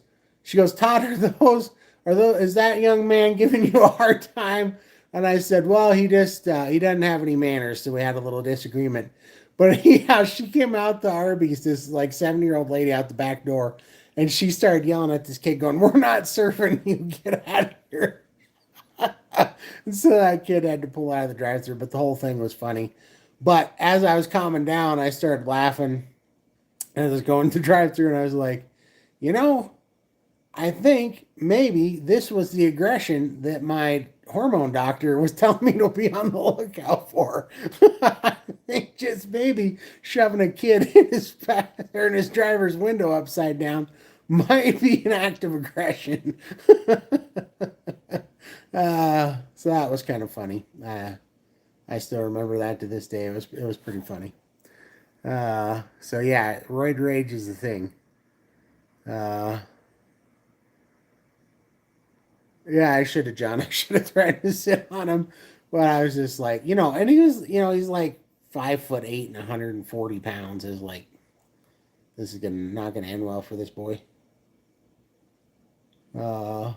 Todd, is that young man giving you a hard time? And I said, well, he doesn't have any manners, so we had a little disagreement. But yeah, she came out to Arby's, this like 70-year-old lady out the back door, and she started yelling at this kid, going, "We're not serving you. Get out of here." And so that kid had to pull out of the drive-thru, but the whole thing was funny. But as I was calming down, I started laughing, and I was going to the drive-thru, and I was like, you know, I think maybe this was the aggression that my hormone doctor was telling me to be on the lookout for. I think just maybe shoving a kid in his driver's window upside down might be an act of aggression. So that was kind of funny. I still remember that to this day. It was pretty funny. So yeah, roid rage is the thing. Uh, Yeah, I should have, John. I should have tried to sit on him, but I was just like, and he's like 5'8" and 140 pounds. Is like, this is not gonna end well for this boy. Uh,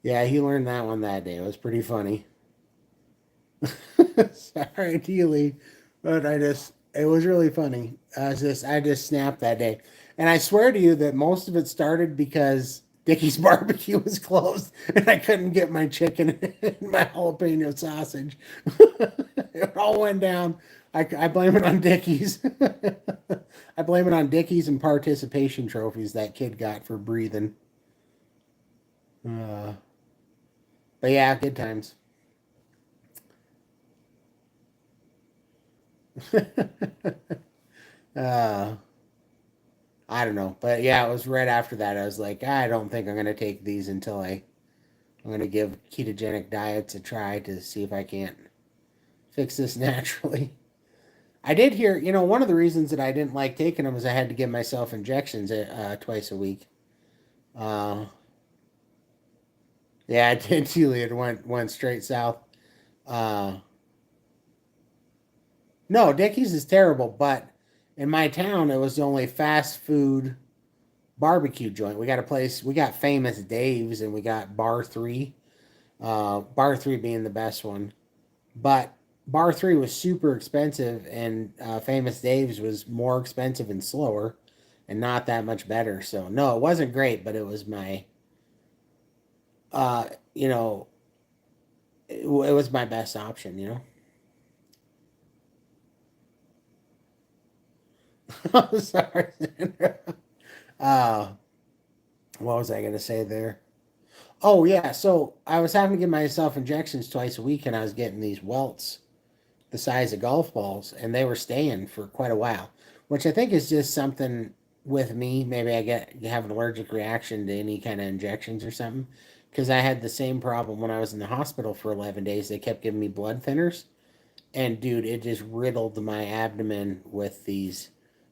yeah, he learned that one that day. It was pretty funny. Sorry, Teely, but it was really funny. I just snapped that day, and I swear to you that most of it started because Dickie's barbecue was closed, and I couldn't get my chicken and my jalapeno sausage. It all went down. I blame it on Dickie's. I blame it on Dickie's and participation trophies that kid got for breathing. Uh, but yeah, good times. uh, I don't know, but yeah, it was right after that. I was like, I don't think I'm gonna take these until I'm gonna give ketogenic diets a try to see if I can't fix this naturally. I did hear, one of the reasons that I didn't like taking them is I had to give myself injections twice a week. Uh, yeah, I did too. It went straight south. Uh, no, Dickies is terrible, but in my town, it was the only fast food barbecue joint. We got a place. We got Famous Dave's, and we got Bar Three. Bar Three being the best one, but Bar Three was super expensive, and Famous Dave's was more expensive and slower, and not that much better. So no, it wasn't great, but it was my, uh, you know, it was my best option. Sorry, Sandra. Uh, what was I gonna say there? Oh yeah, so I was having to give myself injections twice a week, and I was getting these welts the size of golf balls, and they were staying for quite a while, which I think is just something with me. Maybe have an allergic reaction to any kind of injections or something. Because I had the same problem when I was in the hospital for 11 days. They kept giving me blood thinners, and dude, it just riddled my abdomen with these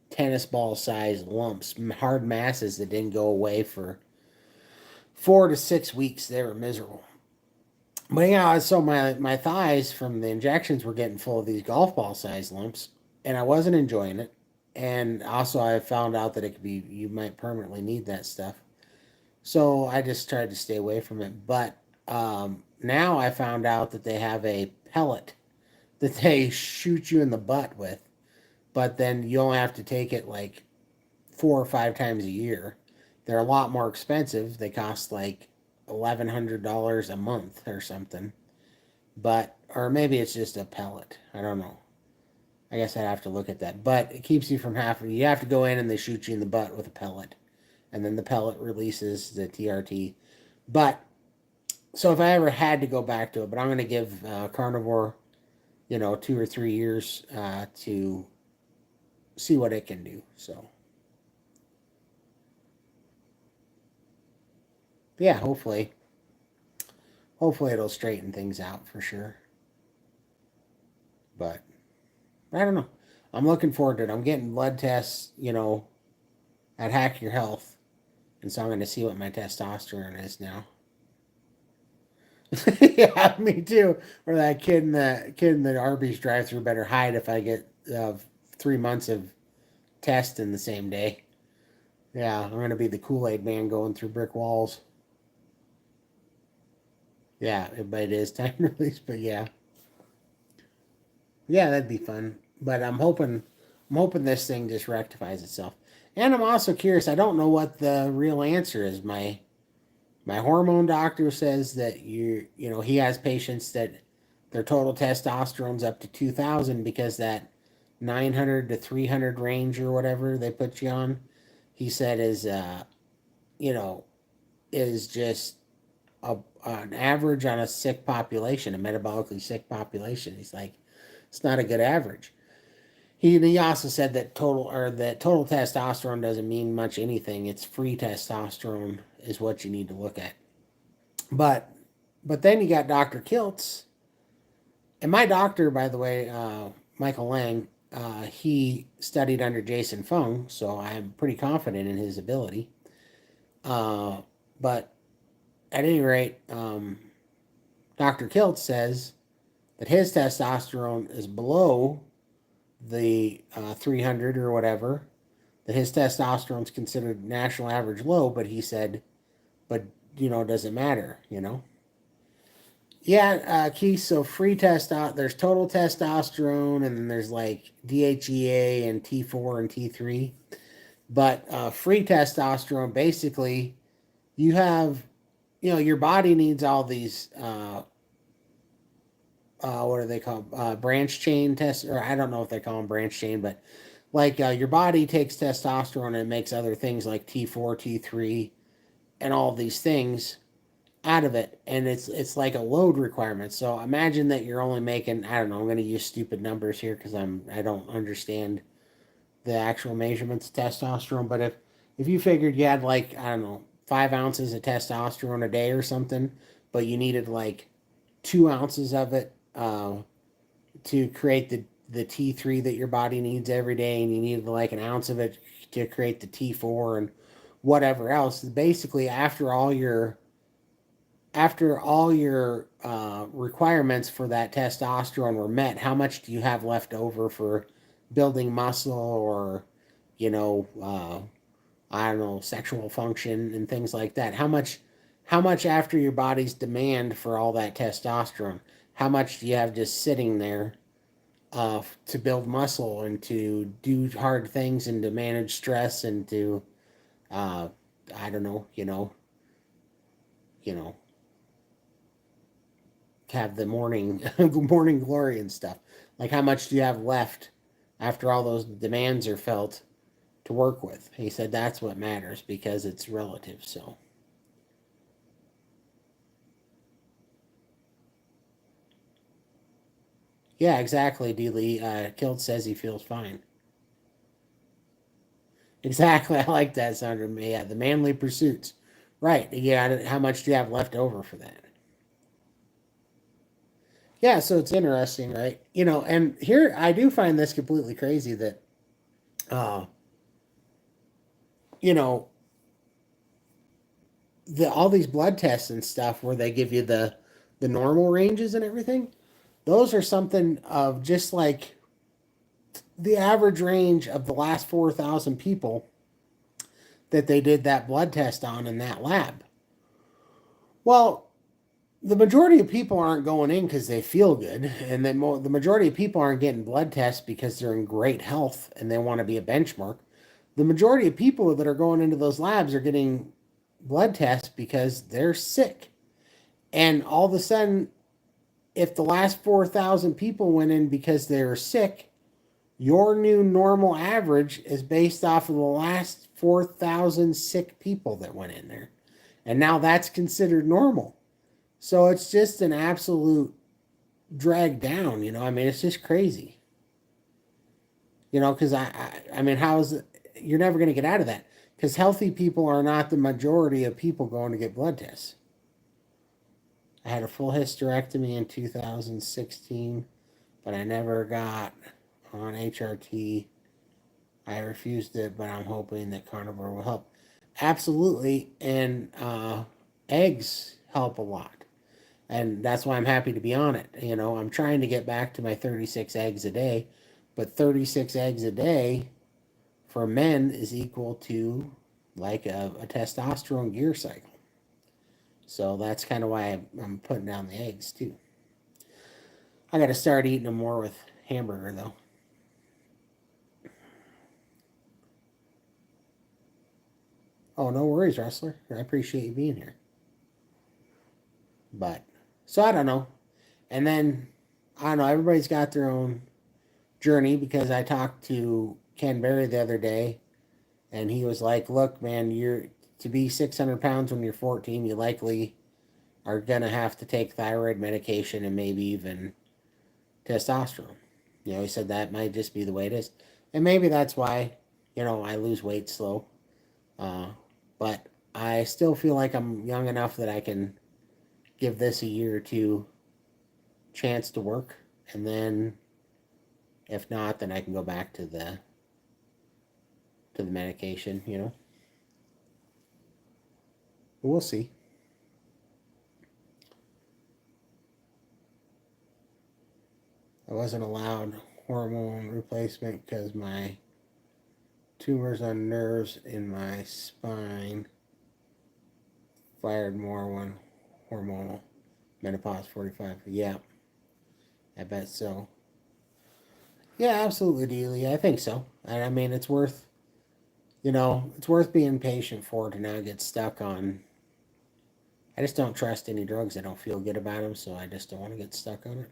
tennis ball sized lumps, hard masses that didn't go away for 4 to 6 weeks. They were miserable. But yeah, so my thighs from the injections were getting full of these golf ball sized lumps, and I wasn't enjoying it. And also, I found out that you might permanently need that stuff. So I just tried to stay away from it. But now I found out that they have a pellet that they shoot you in the butt with, but then you only have to take it like 4 or 5 times a year. They're a lot more expensive. They cost like $1,100 a month or something. But or maybe it's just a pellet. I don't know. I guess I'd have to look at that. But it keeps you from having. You have to go in and they shoot you in the butt with a pellet, and then the pellet releases the TRT. But so if I ever had to go back to it, but I'm going to give Carnivore, 2 or 3 years to see what it can do. So yeah, hopefully it'll straighten things out for sure. But I don't know. I'm looking forward to it. I'm getting blood tests, at Hack Your Health, and so I'm going to see what my testosterone is now. Yeah, me too. Or that kid in the Arby's drive-through better hide if I get 3 months of test in the same day. Yeah, I'm gonna be the Kool-Aid man going through brick walls. Yeah, but it is time release. But yeah, that'd be fun. But I'm hoping this thing just rectifies itself. And I'm also curious. I don't know what the real answer is. My hormone doctor says that he has patients that their total testosterone's up to 2,000 because that 900 to 300 range or whatever they put you on, he said you know, is just an average on a sick population, a metabolically sick population. He's like, it's not a good average. He also said that total testosterone doesn't mean much anything. It's free testosterone is what you need to look at. But but then you got Dr. Kiltz, and my doctor, by the way, Michael Lang, he studied under Jason Fung, so I'm pretty confident in his ability. But at any rate, Dr. Kiltz says that his testosterone is below the 300 or whatever. That his testosterone is considered national average low, but he said, but doesn't matter, Yeah, Keith. So free testosterone. There's total testosterone, and then there's like DHEA and T4 and T3. But free testosterone, basically, you have, your body needs all these. What are they called? Branch chain tests, or I don't know if they call them branch chain, but like your body takes testosterone and it makes other things like T4, T3, and all these things out of it, and it's like a load requirement. So imagine that you're only making, I don't know, I'm going to use stupid numbers here because I don't understand the actual measurements of testosterone. But if you figured you had, like, I don't know, 5 ounces of testosterone a day or something, but you needed like 2 ounces of it to create the T3 that your body needs every day, and you needed like an ounce of it to create the T4 and whatever else. Basically, after all your requirements for that testosterone were met, how much do you have left over for building muscle, or you know, uh, I don't know, sexual function and things like that? How much after your body's demand for all that testosterone? How much do you have just sitting there to build muscle and to do hard things and to manage stress and to uh, I don't know, you know, have the morning morning glory and stuff. Like, how much do you have left after all those demands are felt to work with? He said that's what matters because it's relative. So yeah, exactly. Dealey Kilt says he feels fine. Exactly. I like that, Sandra. Yeah, the manly pursuits. Right. Yeah. How much do you have left over for that? Yeah. So it's interesting, right? And here I do find this completely crazy that, uh, you know, all these blood tests and stuff where they give you the normal ranges and everything. Those are something of just like the average range of the last 4,000 people that they did that blood test on in that lab. Well, the majority of people aren't going in because they feel good, and then the majority of people aren't getting blood tests because they're in great health and they want to be a benchmark. The majority of people that are going into those labs are getting blood tests because they're sick. And all of a sudden, if the last 4,000 people went in because they were sick, your new normal average is based off of the last 4,000 sick people that went in there. And now that's considered normal. So it's just an absolute drag down, I mean, it's just crazy. Because I mean, how is it? You're never going to get out of that because healthy people are not the majority of people going to get blood tests. I had a full hysterectomy in 2016, but I never got on HRT. I refused it, but I'm hoping that Carnivore will help. Absolutely, and eggs help a lot. And that's why I'm happy to be on it. I'm trying to get back to my 36 eggs a day, but 36 eggs a day for men is equal to like a testosterone gear cycle. So that's kind of why I'm putting down the eggs too. I got to start eating them more with hamburger though. Oh, no worries, wrestler. I appreciate you being here. But so I don't know. And then I don't know. Everybody's got their own journey because I talked to Ken Berry the other day, and he was like, "Look, man, you're to be 600 pounds when you're 14. You likely are gonna have to take thyroid medication and maybe even testosterone." He said that might just be the way it is, and maybe that's why I lose weight slow. Uh, but I still feel like I'm young enough that I can give this a year or two chance to work, and then if not, then I can go back to the medication. We'll see. I wasn't allowed hormone replacement because my tumors on nerves in my spine fired more when hormonal menopause 45. Yeah, I bet so. Yeah, absolutely, Dealey. I think so. And I mean, it's worth being patient for to not get stuck on. I just don't trust any drugs. I don't feel good about them, so I just don't want to get stuck on it.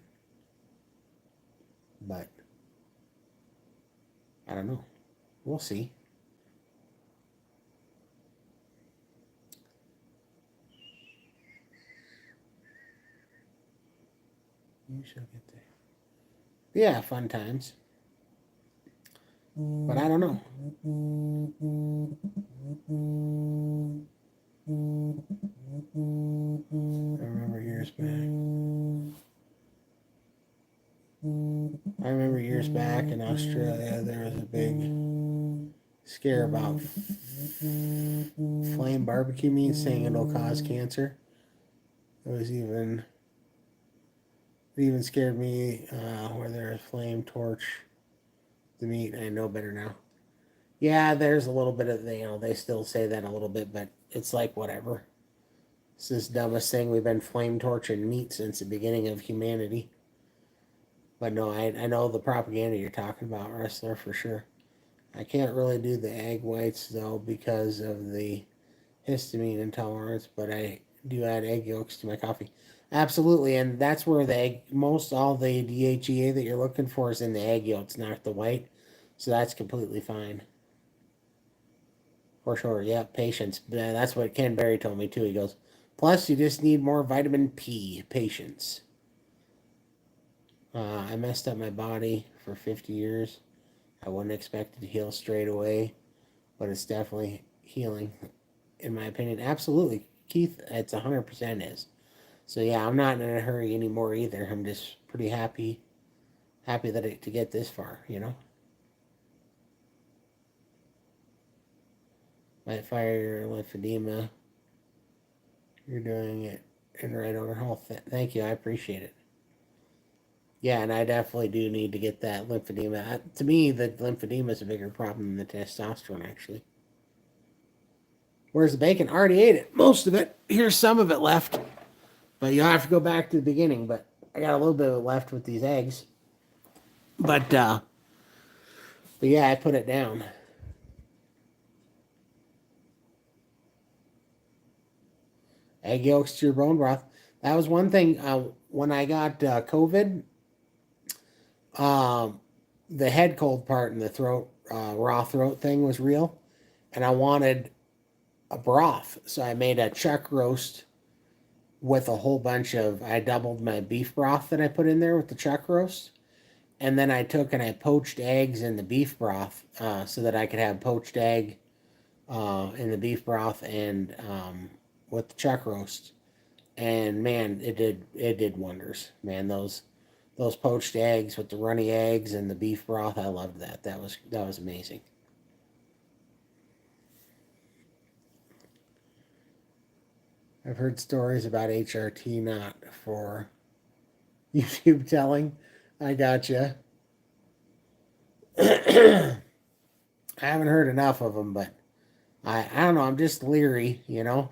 But I don't know. We'll see. You shall get there. Yeah, fun times. But I don't know. I remember years back. I remember years back in Australia, there was a big scare about flame barbecue meat, saying it'll cause cancer. It even scared me where there was flame torch the meat. I know better now. Yeah, there's a little bit of they still say that a little bit, but it's like whatever. It's this dumbest thing. We've been flame torching meat since the beginning of humanity. But no, I know the propaganda you're talking about, wrestler, for sure. I can't really do the egg whites though because of the histamine intolerance, but I do add egg yolks to my coffee. Absolutely, and that's where most all the DHEA that you're looking for is in the egg yolks, not the white. So that's completely fine. For sure, yeah, patience. That's what Ken Berry told me too. He goes, plus you just need more vitamin P, patience. I messed up my body for 50 years. I wouldn't expect it to heal straight away, but it's definitely healing, in my opinion. Absolutely, Keith, it's 100% is. So yeah, I'm not in a hurry anymore either. I'm just pretty happy to get this far. Might fire your lymphedema. You're doing it in right order. Health. Thank you. I appreciate it. Yeah, and I definitely do need to get that lymphedema. To me, the lymphedema is a bigger problem than the testosterone, actually. Where's the bacon? I already ate it. Most of it. Here's some of it left. But you'll have to go back to the beginning. But I got a little bit of it left with these eggs. But yeah, I put it down. Egg yolks to your bone broth. That was one thing when I got COVID. Um, the head cold part and the throat, raw throat thing was real, and I wanted a broth, so I made a chuck roast with a whole bunch of. I doubled my beef broth that I put in there with the chuck roast, and then I took and I poached eggs in the beef broth, so that I could have poached egg in the beef broth and with the chuck roast. And man, it did wonders. Man, those poached eggs with the runny eggs and the beef broth, I loved that. That was amazing. I I've heard stories about HRT not for YouTube telling. I gotcha. I haven't heard enough of them, but I don't know. I'm just leery, you know.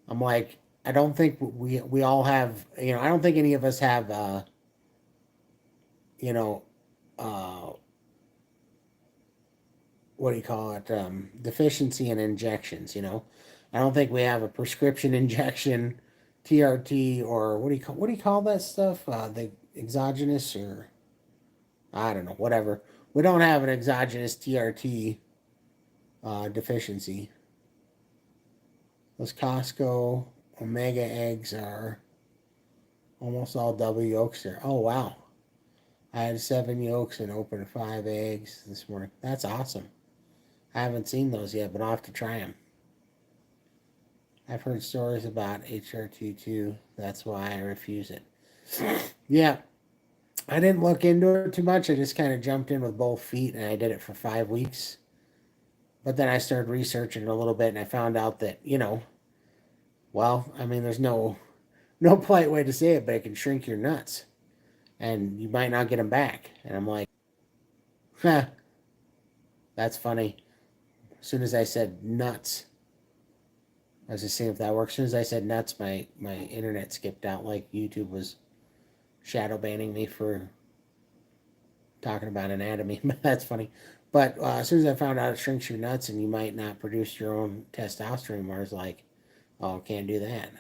I'm like, I don't think we all have, you know. I don't think any of us have, you know, uh, what do you call it? Deficiency in injections. You know, I don't think we have a prescription injection, TRT, or what do you call that stuff? The exogenous, or I don't know, whatever. We don't have an exogenous TRT deficiency. Those Costco Omega eggs are almost all double yolks there. Oh wow. I had 7 yolks and opened 5 eggs this morning. That's awesome. I haven't seen those yet, but I'll have to try them. I've heard stories about HRT too. That's why I refuse it. Yeah, I didn't look into it too much. I just kind of jumped in with both feet and I did it for 5 weeks. But then I started researching it a little bit and I found out that, you know, well, I mean, there's no polite way to say it, but it can shrink your nuts and you might not get them back. And I'm like, huh, that's funny. As soon as I said nuts, I was just seeing if that works. As soon as I said nuts, my internet skipped out like YouTube was shadow banning me for talking about anatomy. That's funny. But as soon as I found out it shrinks your nuts and you might not produce your own testosterone, I was like, oh, can't do that.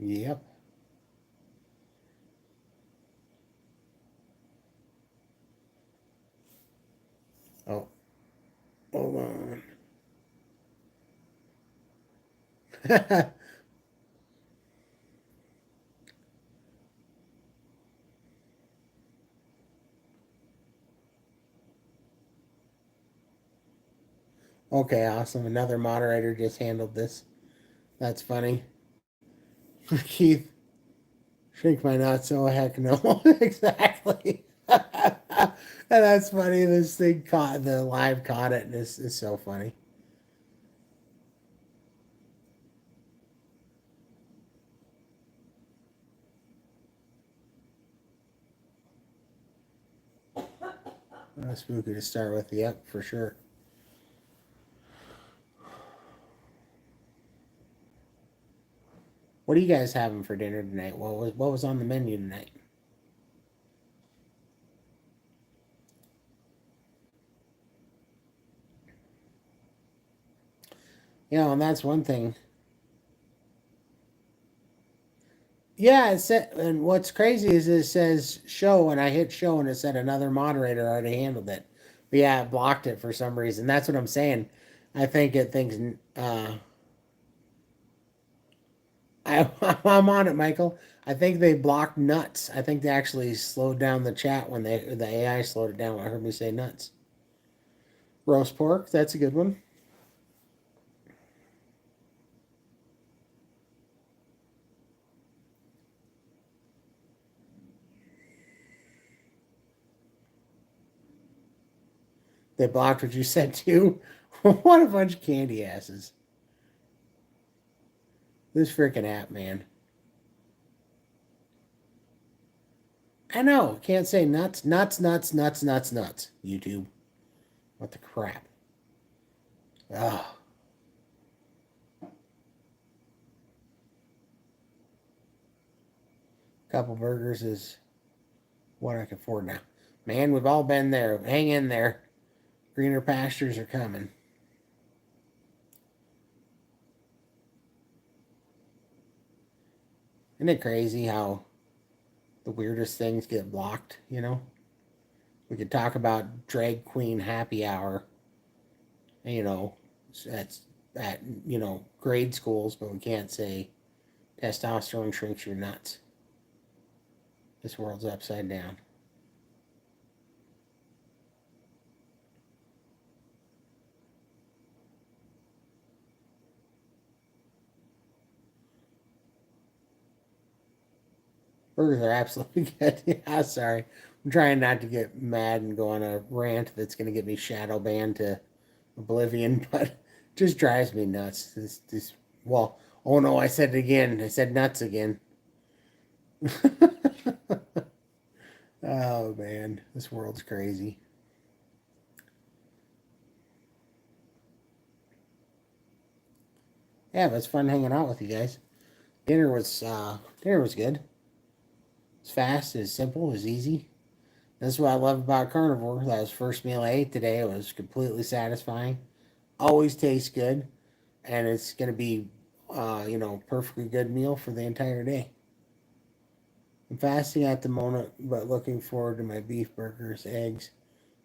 Yep. Oh, hold on. Okay, awesome. Another moderator just handled this. That's funny. Keith, shrink my nuts. Oh, heck no. Exactly. And that's funny. This thing caught, the live caught it, and it's so funny. Spooky to start with. Yep, for sure. What are you guys having for dinner tonight? What was on the menu tonight? You know, and that's one thing. Yeah, it said, and what's crazy is it says show, and I hit show, and it said another moderator already handled it. But yeah, it blocked it for some reason. That's what I'm saying. I think it thinks I, I'm on it, Michael. I think they blocked nuts. I think they actually slowed down the chat when the AI slowed it down when I heard me say nuts. Roast pork, that's a good one. They blocked what you said too. What a bunch of candy asses. This freaking app, man. I know. Can't say nuts, nuts, nuts, nuts, nuts, nuts. YouTube. What the crap? Oh. Couple burgers is what I can afford now. Man, we've all been there. Hang in there. Greener pastures are coming. Isn't it crazy how the weirdest things get blocked, you know? We could talk about drag queen happy hour, you know, that's at, you know, grade schools, but we can't say testosterone shrinks your nuts. This world's upside down. Burgers are absolutely good. Yeah, sorry. I'm trying not to get mad and go on a rant that's going to get me shadow banned to oblivion, but it just drives me nuts. Well, oh no, I said it again. I said nuts again. Oh man, this world's crazy. Yeah, but it's fun hanging out with you guys. Dinner was good. It's fast, it's simple, it's easy. That's what I love about Carnivore. That was the first meal I ate today. It was completely satisfying. Always tastes good, and it's gonna be, perfectly good meal for the entire day. I'm fasting at the moment, but looking forward to my beef burgers, eggs,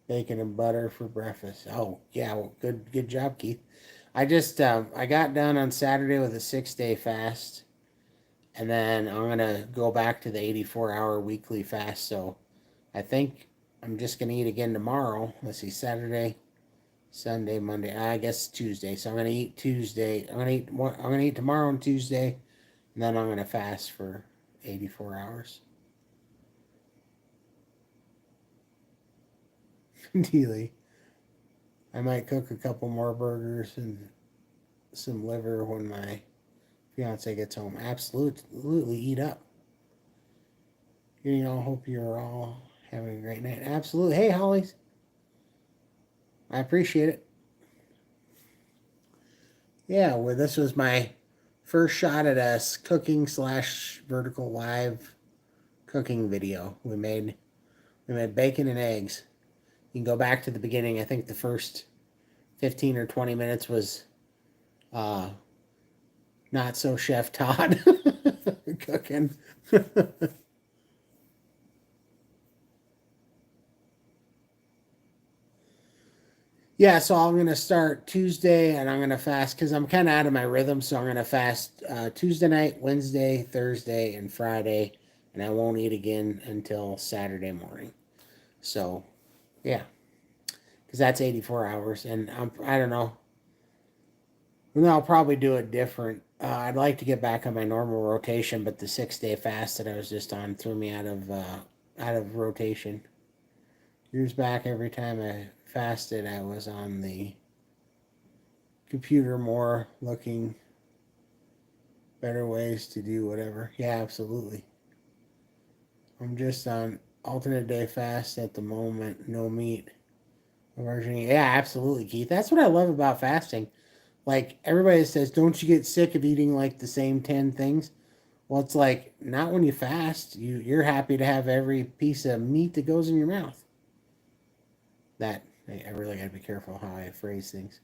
bacon, and butter for breakfast. Oh yeah, well, good job, Keith. I got done on Saturday with a 6 day fast, and then I'm gonna go back to the 84-hour weekly fast. So I think I'm just gonna eat again tomorrow. Let's see, Saturday, Sunday, Monday. I guess Tuesday. So I'm gonna eat Tuesday. I'm gonna eat tomorrow and Tuesday, and then I'm gonna fast for 84 hours. Dealy. I might cook a couple more burgers and some liver when my fiance gets home. Absolutely eat up. Hope you're all having a great night. Absolutely. Hey, Hollies. I appreciate it. Yeah, well, this was my first shot at a cooking slash vertical live cooking video. We made bacon and eggs. You can go back to the beginning. I think the first 15 or 20 minutes was not so Chef Todd cooking. Yeah, so I'm gonna start Tuesday, and I'm gonna fast because I'm kind of out of my rhythm. So I'm gonna fast Tuesday night, Wednesday, Thursday, and Friday, and I won't eat again until Saturday morning. So, yeah, because that's 84 hours, and I don't know. Well, I'll probably do it different. I'd like to get back on my normal rotation, but the 6 day fast that I was just on threw me out of rotation. Years back, every time I fasted, I was on the computer more, looking better ways to do whatever. Yeah, absolutely. I'm just on alternate day fast at the moment, no meat. Yeah, absolutely, Keith. That's what I love about fasting. Like everybody says, don't you get sick of eating like the same 10 things? Well, it's like not when you fast. You're happy to have every piece of meat that goes in your mouth. That I really got to be careful how I phrase things.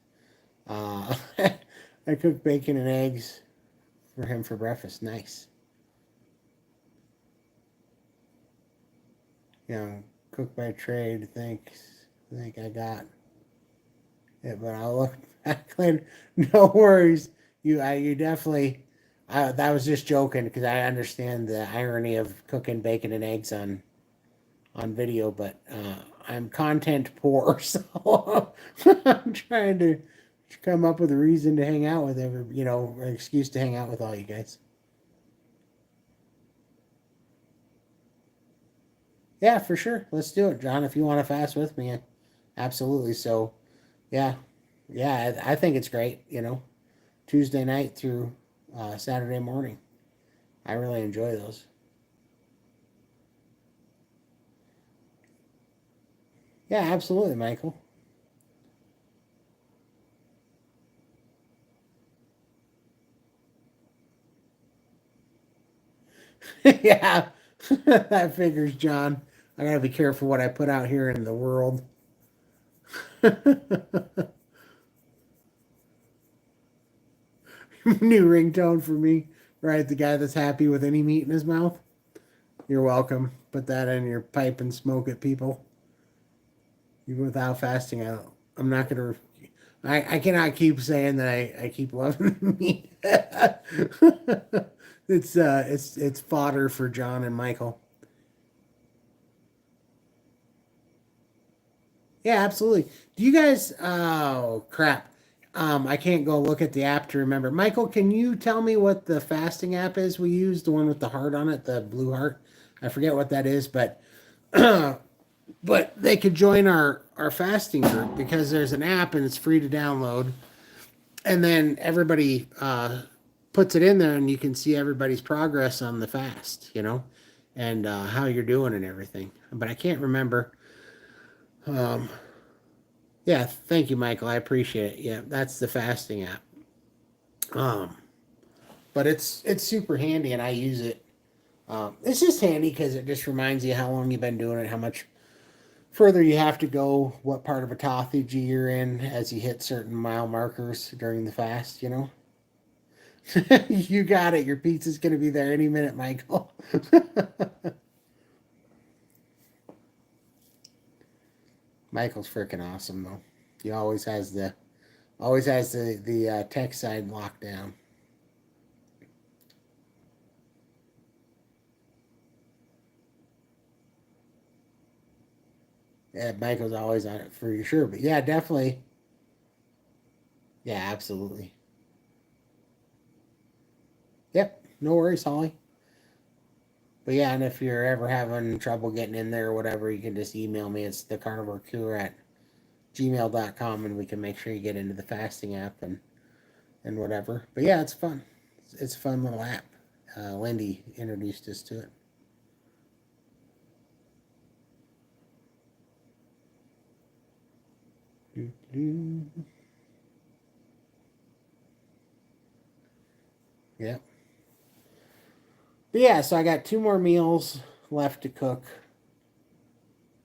Uh, I cooked bacon and eggs for him for breakfast. Nice. Cook by trade. Thanks. I think I got it, but I'll look back later. No worries. You definitely. That was just joking because I understand the irony of cooking bacon and eggs on video, but I'm content poor, so I'm trying to come up with a reason to hang out with an excuse to hang out with all you guys. Yeah, for sure. Let's do it, John. If you want to fast with me, absolutely. So, yeah, yeah, I think it's great. Tuesday night through Saturday morning. I really enjoy those. Yeah, absolutely, Michael. Yeah, that figures, John. I gotta be careful what I put out here in the world. New ringtone for me, right? The guy that's happy with any meat in his mouth. You're welcome. Put that in your pipe and smoke it, people. Even without fasting, I'm not gonna. I cannot keep saying that I keep loving meat. It's fodder for John and Michael. Yeah, absolutely. Do you guys? Oh crap! I can't go look at the app to remember. Michael, can you tell me what the fasting app is we use? The one with the heart on it, the blue heart. I forget what that is, but but they could join our fasting group because there's an app and it's free to download, and then everybody puts it in there, and you can see everybody's progress on the fast, and how you're doing and everything. But I can't remember. Um, yeah, thank you, Michael. I appreciate it. Yeah, that's the fasting app. Um, but it's super handy, and I use it. It's just handy because it just reminds you how long you've been doing it, how much further you have to go, what part of autophagy you're in as you hit certain mile markers during the fast. You got it. Your pizza's going to be there any minute, Michael. Michael's freaking awesome though. He always has the tech side locked down. Yeah, Michael's always on it for sure. But yeah, definitely. Yeah, absolutely. Yep. No worries, Holly. But yeah, and if you're ever having trouble getting in there or whatever, you can just email me. It's the carnivore cure at gmail.com, and we can make sure you get into the fasting app and whatever. But yeah, it's fun. It's a fun little app. Lindy introduced us to it. Yeah. But yeah, so I got 2 more meals left to cook.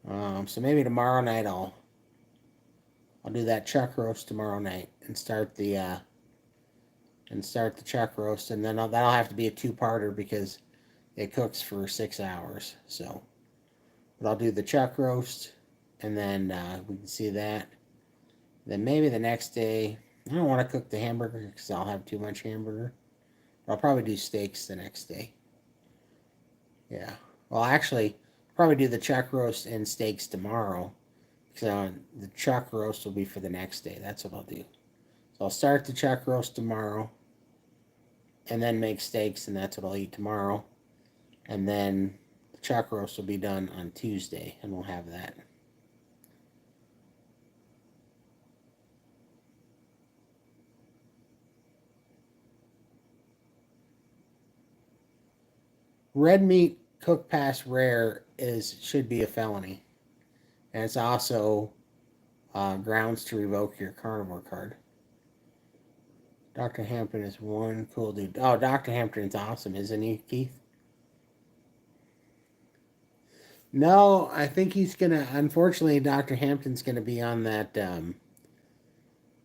So maybe tomorrow night I'll do that chuck roast tomorrow night and start the chuck roast, and then that'll have to be a two-parter because it cooks for 6 hours. So, but I'll do the chuck roast, and then we can see that. Then maybe the next day, I don't want to cook the hamburger because I'll have too much hamburger. I'll probably do steaks the next day. Yeah. Well, actually, probably do the chuck roast and steaks tomorrow. So the chuck roast will be for the next day. That's what I'll do. So I'll start the chuck roast tomorrow, and then make steaks, and that's what I'll eat tomorrow. And then the chuck roast will be done on Tuesday, and we'll have that. Red meat cooked past rare should be a felony, and it's also grounds to revoke your carnivore card. Dr. Hampton is one cool dude. Oh, Dr. Hampton's awesome, isn't he, Keith? No, I think he's gonna. Unfortunately, Dr. Hampton's gonna be on that.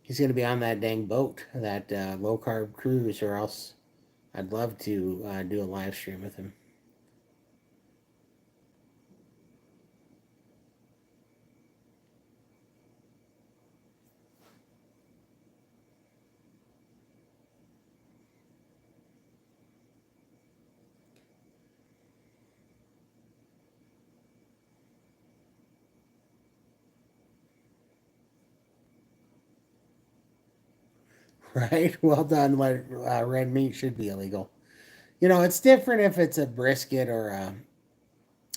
He's gonna be on that dang boat, that low carb cruise, or else I'd love to do a live stream with him. Right? Well done. Red meat should be illegal. It's different if it's a brisket or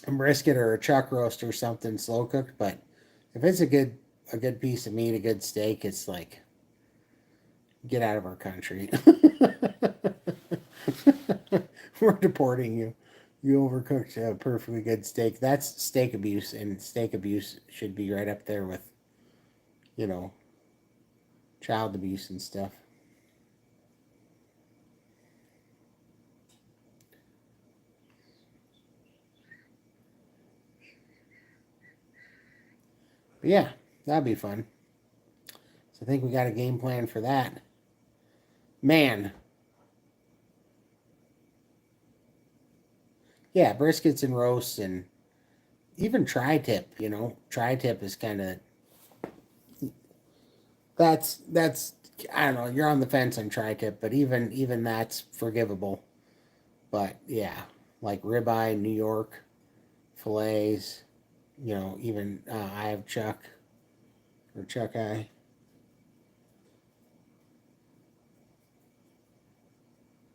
a chuck roast or something slow cooked, but if it's a good piece of meat, a good steak, it's like get out of our country. We're deporting you. You overcooked a perfectly good steak. That's steak abuse, and steak abuse should be right up there with, you know, child abuse and stuff. But yeah, that'd be fun. So I think we got a game plan for that. Man, yeah, briskets and roasts and even tri-tip. Tri-tip is kind of that's I don't know. You're on the fence on tri-tip, but even that's forgivable. But yeah, like ribeye, New York fillets. Even I have chuck or chuck eye.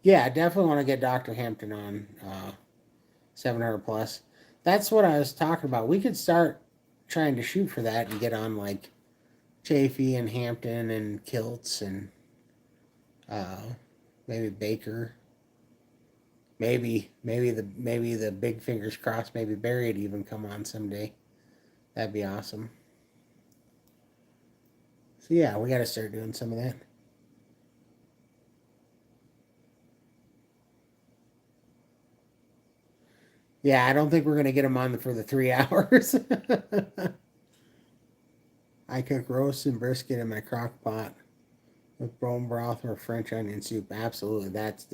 Yeah, I definitely want to get Dr. Hampton on 700 plus. That's what I was talking about. We could start trying to shoot for that and get on like Chafee and Hampton and Kilts and maybe Baker. Maybe the big fingers crossed. Maybe Barry would even come on someday. That'd be awesome. So yeah, we got to start doing some of that. Yeah, I don't think we're gonna get them on for the 3 hours. I cook roast and brisket in my crock pot with bone broth or French onion soup. Absolutely, that's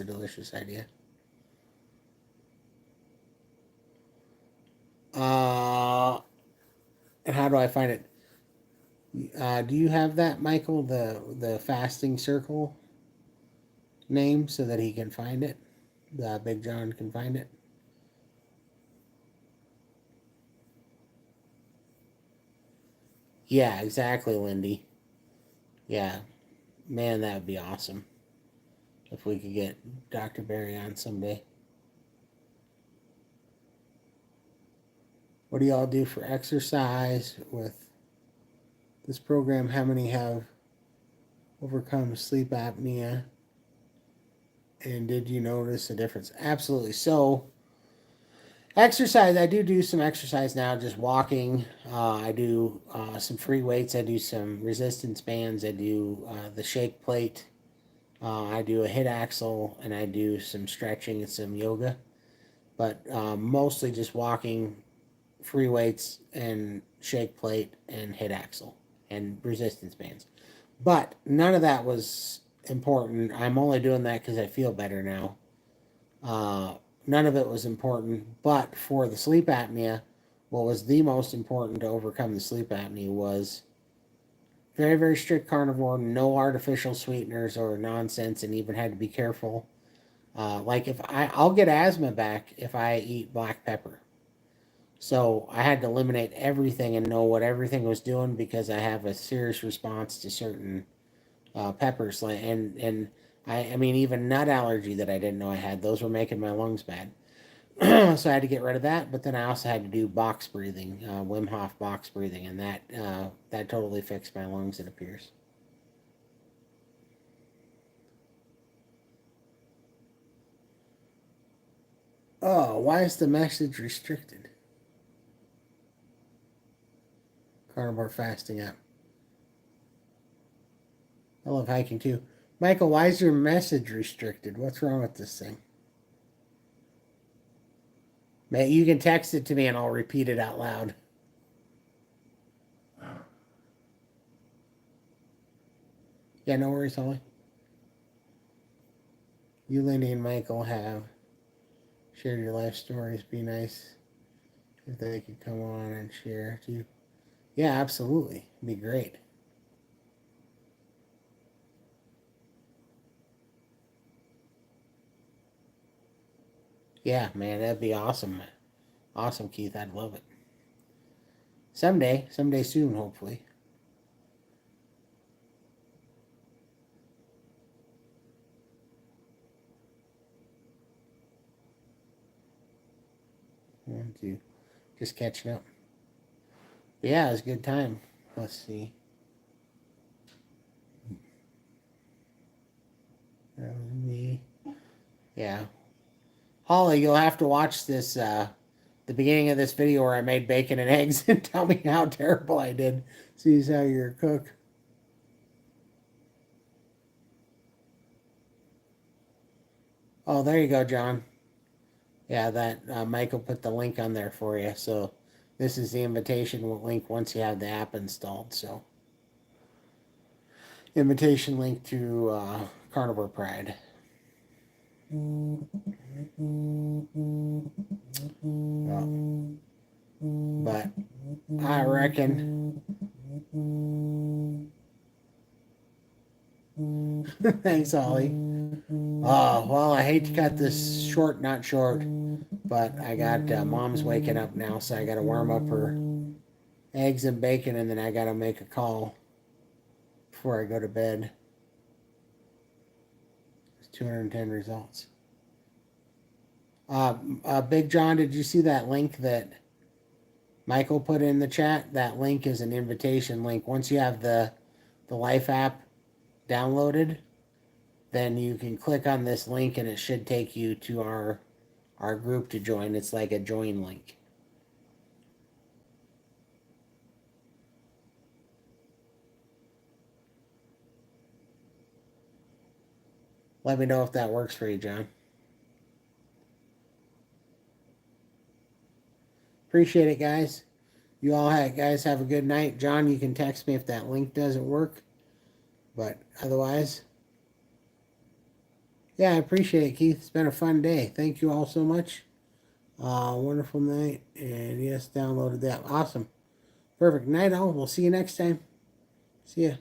a delicious idea. And how do I find it? Do you have that, Michael? The fasting circle name so that he can find it. The Big John can find it. Yeah, exactly, Lindy. Yeah, man, that would be awesome if we could get Dr. Barry on someday. What do y'all do for exercise with this program? How many have overcome sleep apnea? And did you notice a difference? Absolutely. So, exercise, I do some exercise now, just walking. I do some free weights. I do some resistance bands. I do the shake plate. I do a hit axle, and I do some stretching and some yoga. But mostly just walking, free weights, and shake plate, and hit axle, and resistance bands. But none of that was important. I'm only doing that because I feel better now. None of it was important, but for the sleep apnea, what was the most important to overcome the sleep apnea was very, very strict carnivore, no artificial sweeteners or nonsense, and even had to be careful. Like if I'll get asthma back if I eat black pepper. So I had to eliminate everything and know what everything was doing because I have a serious response to certain peppers. And I mean even nut allergy that I didn't know I had. Those were making my lungs bad. So I had to get rid of that. But then I also had to do box breathing, Wim Hof box breathing, and that totally fixed my lungs. It appears. Oh, why is the message restricted? Carnivore fasting app. I love hiking too. Michael, why is your message restricted? What's wrong with this thing? Man, you can text it to me and I'll repeat it out loud. Yeah, no worries, Holly. You, Lindy, and Michael have shared your life stories. Be nice if they could come on and share too. Yeah, absolutely. It'd be great. Yeah, man, that'd be awesome. Awesome, Keith. I'd love it. Someday soon, hopefully. One, two. Just catching up. But yeah, it was a good time. Let's see. That was me. Yeah. Holly, you'll have to watch this, the beginning of this video where I made bacon and eggs and tell me how terrible I did. See how you're a cook. Oh, there you go, John. Yeah, that Michael put the link on there for you. So this is the invitation link once you have the app installed. So invitation link to Carnivore Pride. Well, but I reckon. Thanks, Ollie. Oh, well, I hate to cut this short, not short, but I got mom's waking up now, so I got to warm up her eggs and bacon, and then I got to make a call before I go to bed. It's 210 results. Big John, did you see that link that Michael put in the chat? That link is an invitation link. Once you have the Life app downloaded, then you can click on this link and it should take you to our group to join. It's like a join link. Let me know if that works for you, John. Appreciate it, guys. You all guys have a good night. John, you can text me if that link doesn't work. But otherwise, yeah, I appreciate it, Keith. It's been a fun day. Thank you all so much. Wonderful night. And yes, downloaded that. Awesome. Perfect night all. We'll see you next time. See ya.